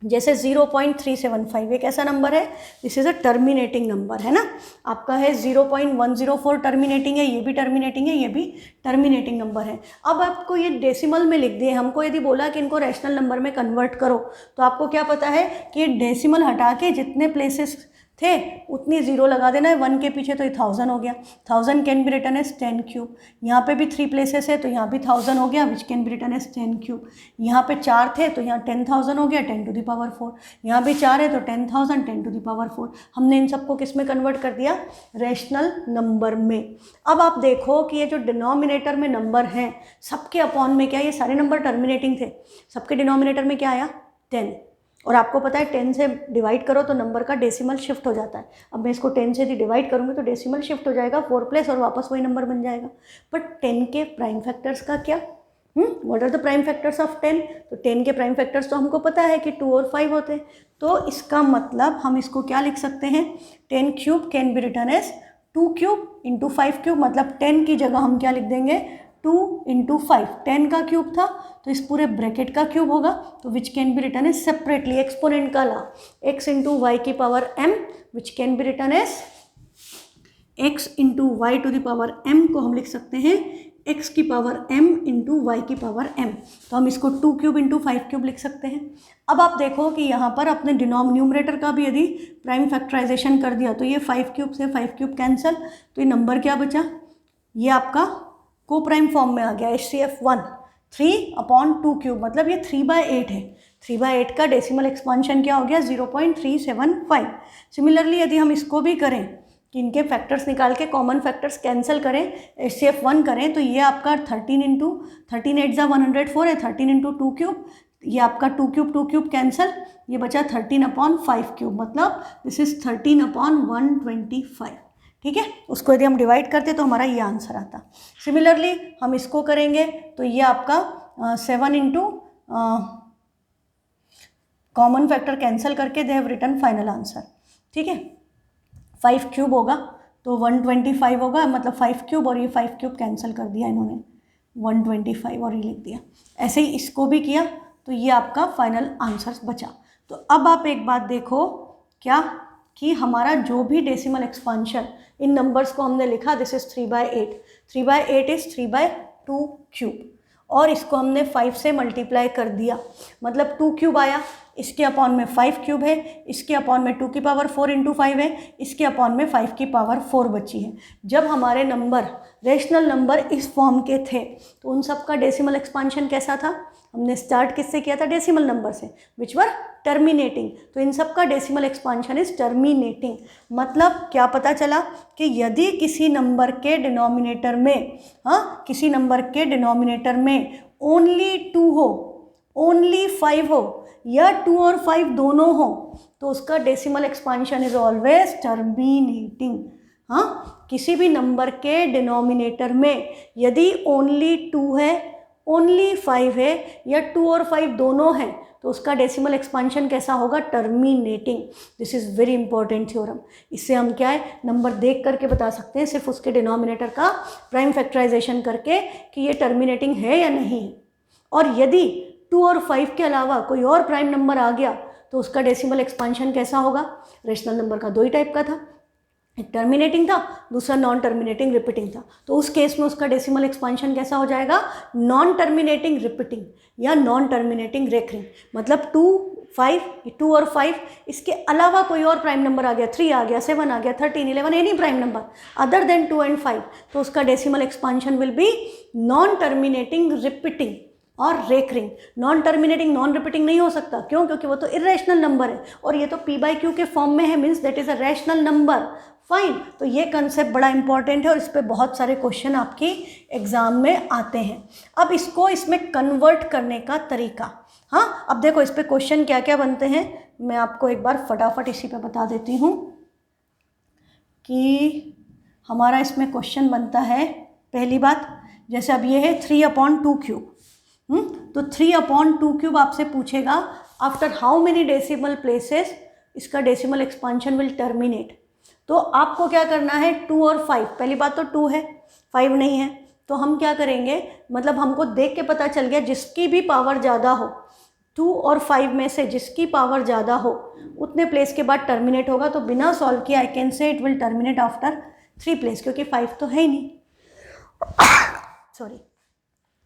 जैसे 0.375 एक ऐसा नंबर है, this is a terminating number, है ना। आपका है 0.104 टर्मिनेटिंग है, ये भी टर्मिनेटिंग है, ये भी टर्मिनेटिंग नंबर है। अब आपको ये डेसिमल में लिख दिए, हमको यदि बोला कि इनको रैशनल नंबर में कन्वर्ट करो, तो आपको क्या पता है कि डेसिमल हटा के जितने प्लेसेस थे उतनी ज़ीरो लगा देना है, 1 के पीछे, तो ये 1000 हो गया। 1000 can be written as 10 cube. यहाँ पे भी 3 प्लेसेस है तो यहाँ भी 1000 हो गया, which can be written as 10 cube. यहाँ पे 4 थे तो यहाँ 10,000 हो गया, 10 टू द पावर 4। यहाँ भी 4 है तो 10,000, 10 टू द पावर 4। हमने इन सबको किस में कन्वर्ट कर दिया? रैशनल नंबर में। अब आप देखो कि ये जो डिनोमिनेटर में नंबर हैं सबके अपॉन में क्या, ये सारे नंबर टर्मिनेटिंग थे, सबके डिनोमिनेटर में क्या आया? 10। और आपको पता है 10 से डिवाइड करो तो नंबर का डेसिमल शिफ्ट हो जाता है। अब मैं इसको 10 से डिवाइड करूँगी तो डेसिमल शिफ्ट हो जाएगा 4 प्लस, और वापस वही नंबर बन जाएगा। बट 10 के प्राइम फैक्टर्स का क्या? What are the prime factors of 10? तो 10 के प्राइम फैक्टर्स तो हमको पता है कि 2 और 5 होते हैं। तो इसका मतलब हम इसको क्या लिख सकते हैं? 10 cube can be written as 2 cube into 5 cube. मतलब 10 की जगह हम क्या लिख देंगे? 2 इंटू 5। 10 का क्यूब था तो इस पूरे ब्रैकेट का क्यूब होगा, तो which can be written as separately exponent का ला, x इंटू वाई की power m, which can be written as x into Y to the power m को हम लिख सकते हैं x की पावर m इंटू वाई की पावर m। तो हम इसको 2 क्यूब इंटू 5 क्यूब लिख सकते हैं। अब आप देखो कि यहाँ पर अपने न्यूमरेटर का भी यदि प्राइम फैक्टराइजेशन कर दिया तो ये 5 क्यूब से 5 क्यूब कैंसिल, तो ये नंबर क्या बचा? ये आपका को प्राइम फॉर्म में आ गया, HCF1 3/2 क्यूब, मतलब ये 3/8 है। 3/8 का डेसिमल एक्सपांशन क्या हो गया? 0.375। सिमिलरली यदि हम इसको भी करें कि इनके फैक्टर्स निकाल के कॉमन फैक्टर्स कैंसिल करें, HCF1 करें, तो ये आपका 13 इंटू 13 8 ज़ा 104 है, 13 इंटू 2 क्यूब, ये आपका 2 क्यूब कैंसिल, ये बचा 13/5 क्यूब, मतलब दिस इज 13/125। ठीक है, उसको यदि हम डिवाइड करते तो हमारा ये आंसर आता। सिमिलरली हम इसको करेंगे तो ये आपका 7 इंटू कॉमन फैक्टर कैंसिल करके they have written final answer. ठीक है, 5 क्यूब होगा तो 125 होगा, मतलब 5 क्यूब और ये 5 क्यूब कैंसिल कर दिया इन्होंने, 125 और ये लिख दिया। ऐसे ही इसको भी किया तो ये आपका फाइनल आंसर बचा। तो अब आप एक बात देखो क्या, कि हमारा जो भी डेसिमल एक्सपांशन इन नंबर्स को हमने लिखा, दिस इज 3/8, 3/8 इज 3/2 क्यूब, और इसको हमने 5 से मल्टीप्लाई कर दिया, मतलब 2 क्यूब आया, इसके अपॉन में 5 क्यूब है, इसके अपॉन में 2 की पावर 4 इंटू 5 है, इसके अपॉन में 5 की पावर 4 बची है। जब हमारे नंबर रेशनल नंबर इस फॉर्म के थे तो उन सब का डेसिमल एक्सपांशन कैसा था? हमने स्टार्ट किससे किया था? डेसिमल नंबर से, विच वर टर्मिनेटिंग। तो इन सब का डेसिमल एक्सपांशन इज टर्मिनेटिंग। मतलब क्या पता चला कि यदि किसी नंबर के डिनोमिनेटर में, किसी नंबर के डिनोमिनेटर में ओनली 2 हो, ओनली 5 हो, या 2 और 5 दोनों हो, तो उसका decimal expansion is always terminating. किसी भी नंबर के डिनोमिनेटर में यदि ओनली 2 है, ओनली 5 है, या 2 और 5 दोनों हैं, तो उसका डेसिमल एक्सपांशन कैसा होगा? Terminating. This is very important theorem. इससे हम क्या है, नंबर देख करके बता सकते हैं, सिर्फ उसके डिनोमिनेटर का प्राइम फैक्टराइजेशन करके, कि ये टर्मिनेटिंग है या नहीं है। और यदि 2 और 5 के अलावा कोई और प्राइम नंबर आ गया तो उसका डेसिमल एक्सपांशन कैसा होगा? रेशनल नंबर का 2 ही टाइप का था, एक टर्मिनेटिंग था, दूसरा नॉन टर्मिनेटिंग रिपीटिंग था। तो उस केस में उसका डेसिमल एक्सपांशन कैसा हो जाएगा? नॉन टर्मिनेटिंग रिपीटिंग या नॉन टर्मिनेटिंग रेकरिंग। मतलब 2 और 5, इसके अलावा कोई और प्राइम नंबर आ गया, 3 आ गया, 7 आ गया, 13, 11, any prime number other than 2 and 5, तो उसका decimal expansion will be non terminating repeating और recurring. Non terminating non repeating नहीं हो सकता, क्यों? क्योंकि वो तो इरेशनल नंबर है और ये तो p/q के फॉर्म में है, means that is a rational number. Fine, तो ये कंसेप्ट बड़ा इंपॉर्टेंट है और इस पे बहुत सारे क्वेश्चन आपके एग्जाम में आते हैं। अब इसको इसमें कन्वर्ट करने का तरीका, अब देखो इस पे क्वेश्चन क्या क्या बनते हैं, मैं आपको एक बार फटाफट इसी पे बता देती हूँ कि हमारा इसमें क्वेश्चन बनता है। पहली बात, जैसे अब ये है 3/2 क्यूब, तो 3/2 क्यूब आपसे पूछेगा after how many decimal places इसका डेसिमल एक्सपांशन विल टर्मिनेट। तो आपको क्या करना है, 2 और 5, पहली बात तो 2 है, 5 नहीं है, तो हम क्या करेंगे, मतलब हमको देख के पता चल गया जिसकी भी पावर ज़्यादा हो, 2 और 5 में से जिसकी पावर ज़्यादा हो उतने प्लेस के बाद टर्मिनेट होगा। तो बिना सॉल्व किए I can say it will terminate after 3 place, क्योंकि 5 तो है ही नहीं, सॉरी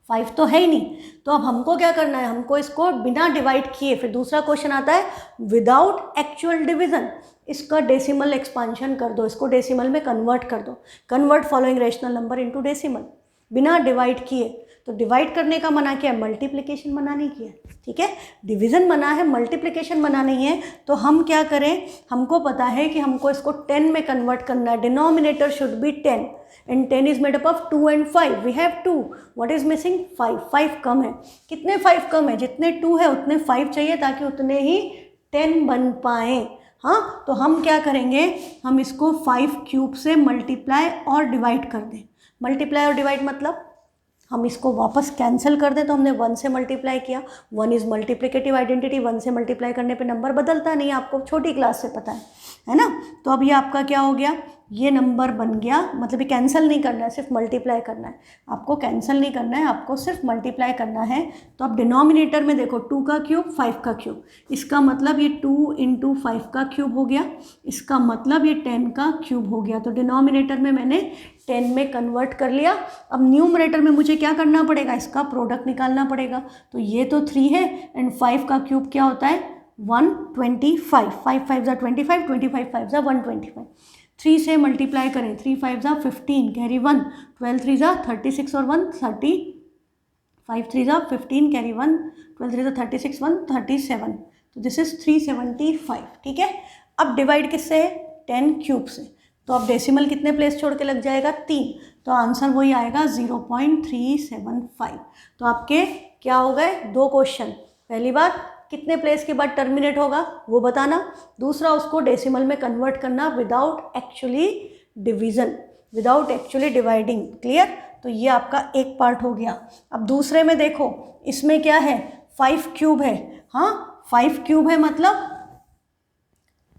5 तो है ही नहीं। तो अब हमको क्या करना है, हमको इसको बिना डिवाइड किए, फिर दूसरा क्वेश्चन आता है विदाउट एक्चुअल डिवीजन, इसका डेसिमल एक्सपांशन कर दो, इसको डेसिमल में कन्वर्ट कर दो, convert following rational number into decimal, बिना डिवाइड किए। तो डिवाइड करने का मना किया, मल्टीप्लिकेशन मना नहीं किया, ठीक है, डिवीजन मना है, मल्टीप्लिकेशन मना नहीं है। तो हम क्या करें, हमको पता है कि हमको इसको 10 में कन्वर्ट करना है, denominator should be 10 and 10 is made up of 2 and 5, we have 2, what is missing 5, 5 कम है। कितने 5 कम है, जितने 2 है उतने 5 चाहिए ताकि उतने ही 10 बन पाएँ। हाँ, तो हम क्या करेंगे, हम इसको 5 क्यूब से मल्टीप्लाई और डिवाइड कर दें। मल्टीप्लाई और डिवाइड मतलब हम इसको वापस कैंसिल कर दें, तो हमने 1 से मल्टीप्लाई किया, 1 इज़ मल्टीप्लिकेटिव आइडेंटिटी, 1 से मल्टीप्लाई करने पे नंबर बदलता नहीं, आपको छोटी क्लास से पता है ना। तो अब ये आपका क्या हो गया, ये नंबर बन गया, मतलब ये कैंसिल नहीं करना है, सिर्फ मल्टीप्लाई करना है, आपको कैंसिल नहीं करना है, आपको सिर्फ मल्टीप्लाई करना है। तो अब डिनोमिनेटर में देखो 2 का क्यूब 5 का क्यूब, इसका मतलब ये 2 इंटू 5 का क्यूब हो गया, इसका मतलब ये 10 का क्यूब हो गया। तो डिनोमिनेटर में मैंने 10 में कन्वर्ट कर लिया। अब न्यूमरेटर में मुझे क्या करना पड़ेगा, इसका प्रोडक्ट निकालना पड़ेगा। तो ये तो 3 है एंड 5 का क्यूब क्या होता है 125, 5 5 ज़ा 25, 25 5 ज़ा 125, 3 से मल्टीप्लाई करें, 3 5 ज़ा 15, कैरी 1, 12 3 ज़ा 36 और 1 30, 5 3 ज़ा 15, कैरी 1, 12 3 ज़ा 36, 1 37, तो दिस इज़ 375, ठीक है। अब डिवाइड किससे है, 10 क्यूब से। तो अब डेसिमल कितने प्लेस छोड़ के लग जाएगा 3, तो आंसर वही आएगा 0.375। तो आपके क्या हो गए, 2 क्वेश्चन। पहली बात कितने प्लेस के बाद टर्मिनेट होगा वो बताना, दूसरा उसको डेसिमल में कन्वर्ट करना without actually division, without actually dividing. Clear, तो ये आपका एक पार्ट हो गया। अब दूसरे में देखो, इसमें क्या है 5 क्यूब है, हाँ 5 क्यूब है मतलब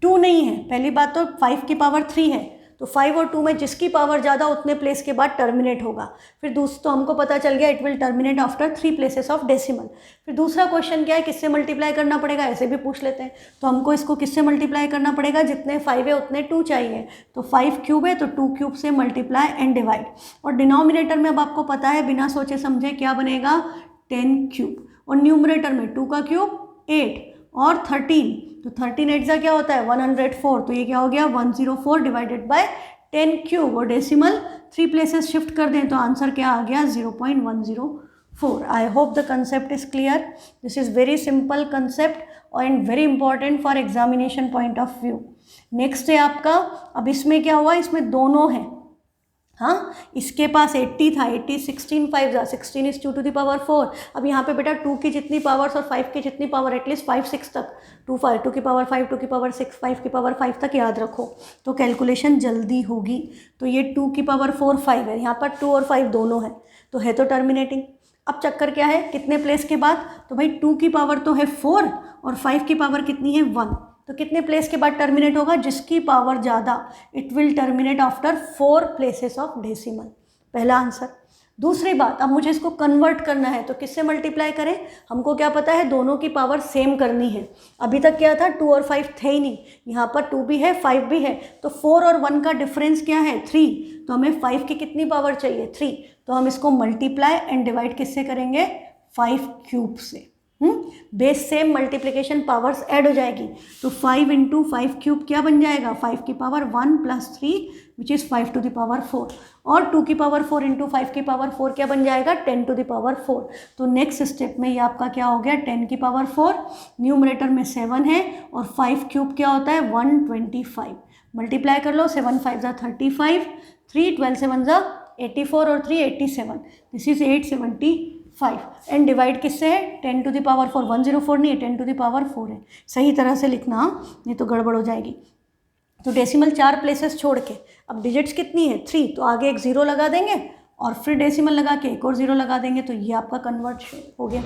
2 नहीं है। पहली बात तो 5 की पावर 3 है, तो 5 और 2 में जिसकी पावर ज़्यादा उतने प्लेस के बाद टर्मिनेट होगा। फिर तो हमको पता चल गया it will terminate after 3 places of decimal. फिर दूसरा क्वेश्चन क्या है, किससे मल्टीप्लाई करना पड़ेगा, ऐसे भी पूछ लेते हैं। तो हमको इसको किससे मल्टीप्लाई करना पड़ेगा, जितने 5 है उतने 2 चाहिए। तो 5 क्यूब है तो 2 क्यूब से मल्टीप्लाई एंड डिवाइड। और डिनोमिनेटर में अब आपको पता है बिना सोचे समझे क्या बनेगा 10 क्यूब, और न्यूमरेटर में 2 का क्यूब 8 और 13, तो 13 8 ज़ा क्या होता है 104, तो ये क्या हो गया 104 डिवाइडेड बाय 10 क्यूब, और डेसिमल 3 प्लेसेस शिफ्ट कर दें तो आंसर क्या आ गया 0.104। I hope the concept is clear. This is very simple concept and very important for examination point of view. Next है आपका, अब इसमें क्या हुआ, इसमें दोनों हैं, हाँ इसके पास 80 था, 80 16 5 ज़ा 16 इज 2 to the power 4। अब यहाँ पे बेटा 2 की जितनी पावर्स और 5 की जितनी पावर, एटलीस्ट 5 6 तक, 2 की पावर 5, 2 की पावर 6, 5 की पावर 5 तक याद रखो, तो कैलकुलेशन जल्दी होगी। तो ये 2 की पावर 4 5 है, यहाँ पर 2 और 5 दोनों है, तो है तो टर्मिनेटिंग। अब चक्कर क्या है, कितने प्लेस के बाद, तो भाई 2 की पावर तो है 4 और 5 की पावर कितनी है 1, तो कितने प्लेस के बाद टर्मिनेट होगा, जिसकी पावर ज़्यादा, it will terminate after 4 places of decimal, पहला आंसर। दूसरी बात, अब मुझे इसको कन्वर्ट करना है तो किससे मल्टीप्लाई करें, हमको क्या पता है दोनों की पावर सेम करनी है। अभी तक क्या था 2 और 5 थे ही नहीं, यहाँ पर 2 भी है 5 भी है, तो 4 और 1 का डिफरेंस क्या है 3, तो हमें 5 की कितनी पावर चाहिए 3, तो हम इसको मल्टीप्लाई एंड डिवाइड किससे करेंगे 5 क्यूब से। Base same, multiplication powers add हो जाएगी, तो 5 इंटू 5 क्यूब क्या बन जाएगा 5 की power 1 + 3 which is 5 to the power 4, और 2 की पावर 4 इंटू 5 की पावर 4 क्या बन जाएगा 10 to the power 4। तो नेक्स्ट स्टेप में ये आपका क्या हो गया 10 की पावर 4, न्यूमरेटर में 7 है और 5 क्यूब क्या होता है 125, मल्टीप्लाई कर लो, 7 5 ज़ा 35, 3 12 7 ज़ा 84 और 3 87, दिस इज 875 एंड डिवाइड किससे है 10 to the power 4, 104 नहीं है 10 to the power 4 है, सही तरह से लिखना नहीं तो गड़बड़ हो जाएगी। तो डेसिमल 4 प्लेसेस छोड़ के, अब डिजिट्स कितनी है 3, तो आगे एक 0 लगा देंगे और फिर डेसिमल लगा के एक और 0 लगा देंगे, तो ये आपका कन्वर्ट हो गया।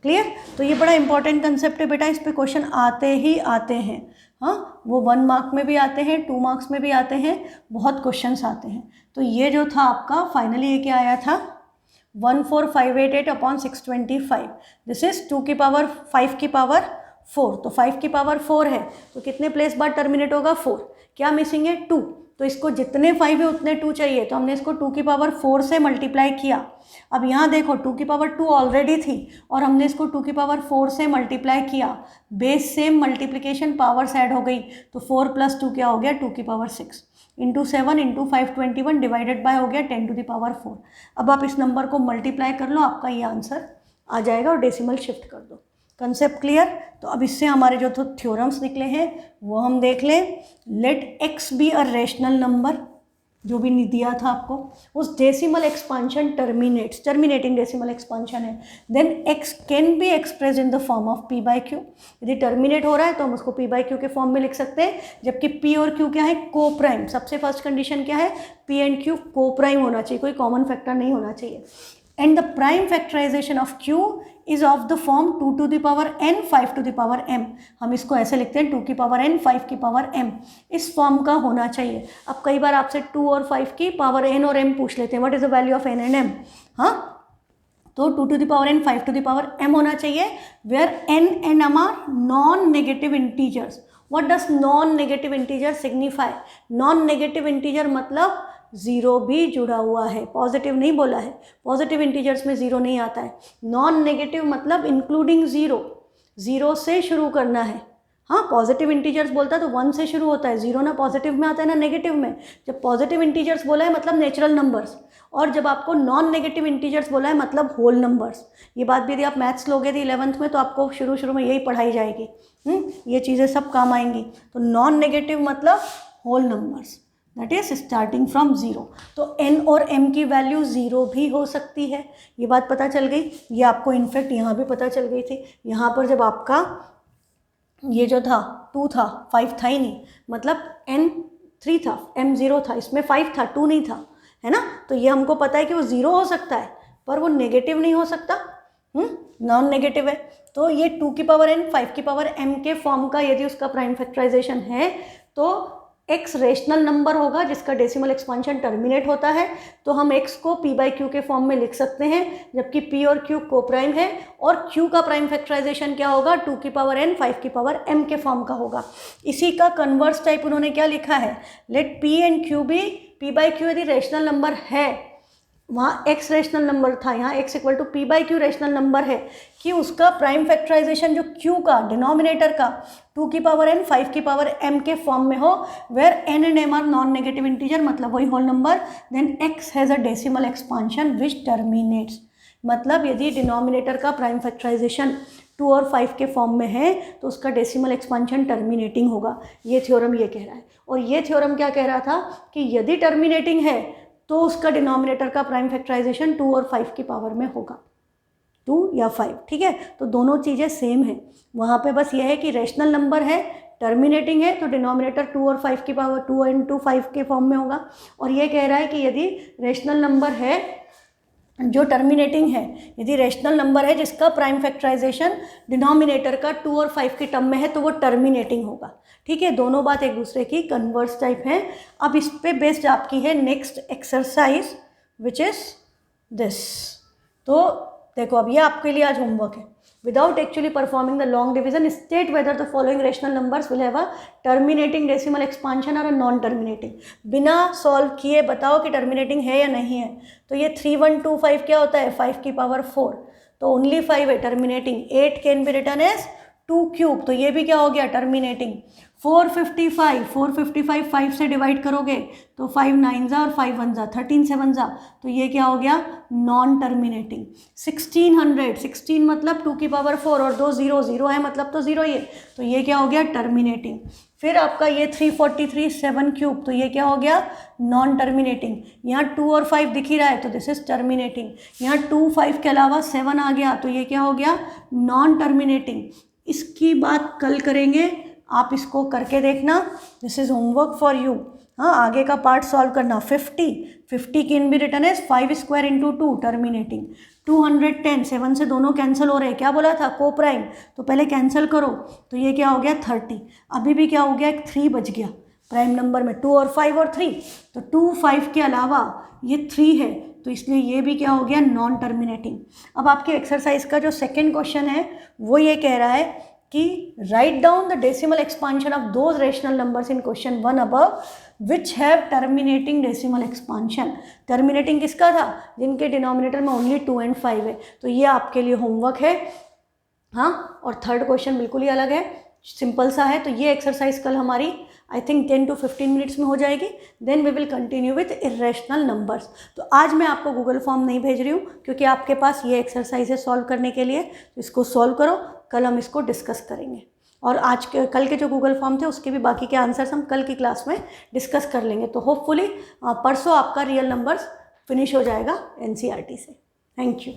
क्लियर, तो ये बड़ा इंपॉर्टेंट कंसेप्ट है बेटा, इस पे क्वेश्चन आते ही आते हैं, हाँ वो 1 मार्क में भी आते हैं, 2 मार्क्स में भी आते हैं, बहुत क्वेश्चंस आते हैं। तो ये जो था आपका फाइनली ये क्या आया था 14588 अपॉन 625, दिस इज 2 की पावर 5 की पावर 4, तो 5 की पावर 4 है तो कितने प्लेस बाद टर्मिनेट होगा 4, क्या मिसिंग है 2, तो इसको जितने 5 है उतने 2 चाहिए, तो हमने इसको 2 की पावर 4 से मल्टीप्लाई किया। अब यहाँ देखो 2 की पावर 2 ऑलरेडी थी और हमने इसको 2 की पावर 4 से मल्टीप्लाई किया, base same, multiplication powers add हो गई, तो 4 + 2 क्या हो गया 2 की power 6 into 7 into 521 divided by हो गया 10 टू द पावर 4। अब आप इस नंबर को मल्टीप्लाई कर लो, आपका ये आंसर आ जाएगा और डेसिमल शिफ्ट कर दो। Concept clear? तो अब इससे हमारे जो थ्योरम्स निकले हैं वो हम देख लें। Let x be a rational number, जो भी दिया था आपको, उस decimal expansion terminating decimal expansion है, then x can be express in the form of p by Q. यदि टर्मिनेट हो रहा है तो हम उसको p बाई क्यू के फॉर्म में लिख सकते हैं, जबकि p और q क्या है को प्राइम। सबसे फर्स्ट कंडीशन क्या है, p एंड q को प्राइम होना चाहिए, कोई कॉमन फैक्टर नहीं होना चाहिए। And the prime factorization of q is of the form 2 to the power n 5 to the power m। हम इसको ऐसे लिखते हैं 2 की पावर n 5 की पावर m, इस फॉर्म का होना चाहिए। अब कई बार आपसे 2 और 5 की पावर n और m पूछ लेते हैं, what is the value of n and m। हाँ, तो 2 to the power n 5 to the power m होना चाहिए, where n and m are non negative integers. What does non negative integer signify? Non negative integer मतलब zero भी जुड़ा हुआ है, positive नहीं बोला है, पॉजिटिव इंटीजर्स में ज़ीरो नहीं आता है। नॉन नेगेटिव मतलब इंक्लूडिंग ज़ीरो, ज़ीरो से शुरू करना है। हाँ, पॉजिटिव इंटीजर्स बोलता है तो 1 से शुरू होता है, ज़ीरो ना पॉजिटिव में आता है ना नेगेटिव में। जब पॉजिटिव इंटीजर्स बोला है मतलब नेचुरल नंबर्स, और जब आपको नॉन नेगेटिव इंटीजर्स बोला है मतलब होल नंबर्स। ये बात भी यदि आप मैथ्स लोगे थे 11th में तो आपको शुरू में यही पढ़ाई जाएगी। ये चीज़ें सब काम आएंगी। तो नॉन नेगेटिव मतलब whole numbers, that is starting from zero. तो n और m की वैल्यू ज़ीरो भी हो सकती है, ये बात पता चल गई। ये आपको इनफैक्ट यहाँ भी पता चल गई थी। यहाँ पर जब आपका ये जो था 2 था, 5 था ही नहीं, मतलब n 3 था, m 0 था, इसमें 5 था, 2 नहीं था, है ना। तो ये हमको पता है कि वो ज़ीरो हो सकता है पर वो नेगेटिव नहीं हो सकता, नॉन नेगेटिव है। तो ये 2 की पावर n 5 की पावर m के फॉर्म का यदि उसका प्राइम फैक्टराइजेशन है तो x रेशनल नंबर होगा जिसका डेसिमल एक्सपांशन टर्मिनेट होता है, तो हम x को p बाई क्यू के फॉर्म में लिख सकते हैं, जबकि p और q को प्राइम है, और q का प्राइम फैक्टराइजेशन क्या होगा 2 की पावर n 5 की पावर m के फॉर्म का होगा। इसी का कन्वर्स टाइप उन्होंने क्या लिखा है, लेट p एंड q भी p बाई क्यू यदि रेशनल नंबर है, वहाँ x रेशनल नंबर था, यहाँ x equal to p by Q rational number है, कि उसका प्राइम फैक्टराइजेशन जो q का डिनोमिनेटर का 2 की पावर n 5 की पावर m के फॉर्म में हो, where n and m are non negative integer मतलब वही whole number, then x has a decimal expansion which terminates. मतलब यदि डिनोमिनेटर का प्राइम फैक्टराइजेशन 2 और 5 के फॉर्म में है तो उसका डेसिमल एक्सपांशन टर्मिनेटिंग होगा। ये थ्योरम ये कह रहा है। और ये थ्योरम क्या कह रहा था कि यदि टर्मिनेटिंग है तो उसका डिनोमिनेटर का प्राइम फैक्टराइजेशन 2 और 5 की पावर में होगा, 2 या 5, ठीक है। तो दोनों चीज़ें सेम है, वहाँ पे बस ये है कि रेशनल नंबर है, टर्मिनेटिंग है, तो डिनोमिनेटर 2 और 5 की पावर 2 इंटू 5 के फॉर्म में होगा। और ये कह रहा है कि यदि रेशनल नंबर है जो टर्मिनेटिंग है, यदि रेशनल नंबर है जिसका प्राइम फैक्टराइजेशन डिनोमिनेटर का 2 और 5 के टर्म में है तो वो टर्मिनेटिंग होगा, ठीक है। दोनों बात एक दूसरे की कन्वर्स टाइप है। अब इस पे बेस्ड आपकी है next exercise which is this. तो देखो अब ये आपके लिए आज होमवर्क है। Without actually performing the long division, state whether the following rational numbers will have a terminating decimal expansion और अ नॉन टर्मिनेटिंग। बिना सॉल्व किए बताओ कि टर्मिनेटिंग है या नहीं है। तो ये 3125 क्या होता है 5 की पावर 4, तो ओनली 5 है terminating. 8 can be written as 2 cube, तो ये भी क्या हो गया टर्मिनेटिंग। 455 5 से डिवाइड करोगे तो 5 9 और 5 1 13 7 तो ये क्या हो गया नॉन टर्मिनेटिंग। 1600 मतलब 2 की पावर 4 और 2 0 है मतलब तो 0 ये, तो ये क्या हो गया टर्मिनेटिंग। फिर आपका ये 343 7 क्यूब, तो ये क्या हो गया नॉन टर्मिनेटिंग। यहाँ 2 और 5 दिख ही रहा है तो दिस इज टर्मिनेटिंग। यहाँ 2 5 के अलावा 7 आ गया तो ये क्या हो गया नॉन टर्मिनेटिंग। इसकी बात कल करेंगे, आप इसको करके देखना, this is homework for you. हाँ, आगे का पार्ट सॉल्व करना। 50 can be written as 5 square into 2 terminating. 210 7 से दोनों कैंसिल हो रहे हैं, क्या बोला था को प्राइम, तो पहले कैंसिल करो तो ये क्या हो गया 30। अभी भी क्या हो गया एक 3 बच गया प्राइम नंबर में, 2 और 5 और 3, तो 2 5 के अलावा ये 3 है तो इसलिए ये भी क्या हो गया, नॉन टर्मिनेटिंग। अब आपके एक्सरसाइज का जो सेकेंड क्वेश्चन है वो ये कह रहा है कि write down the decimal expansion of those rational numbers in question 1 above which have terminating decimal expansion. Terminating किसका था, जिनके डिनोमिनेटर में ओनली 2 and 5 है। तो ये आपके लिए होमवर्क है। हाँ, और थर्ड क्वेश्चन बिल्कुल ही अलग है, सिंपल सा है। तो ये एक्सरसाइज कल हमारी आई थिंक 10 to 15 मिनट्स में हो जाएगी। Then we will continue with irrational numbers. तो आज मैं आपको गूगल फॉर्म नहीं भेज रही हूँ क्योंकि आपके पास ये एक्सरसाइज है सॉल्व करने के लिए। तो इसको सॉल्व करो, कल हम इसको डिस्कस करेंगे। और कल के जो गूगल फॉर्म थे उसके भी बाकी के आंसर्स हम कल की क्लास में डिस्कस कर लेंगे। तो होपफुली परसों आपका रियल नंबर्स फिनिश हो जाएगा NCERT से। Thank you.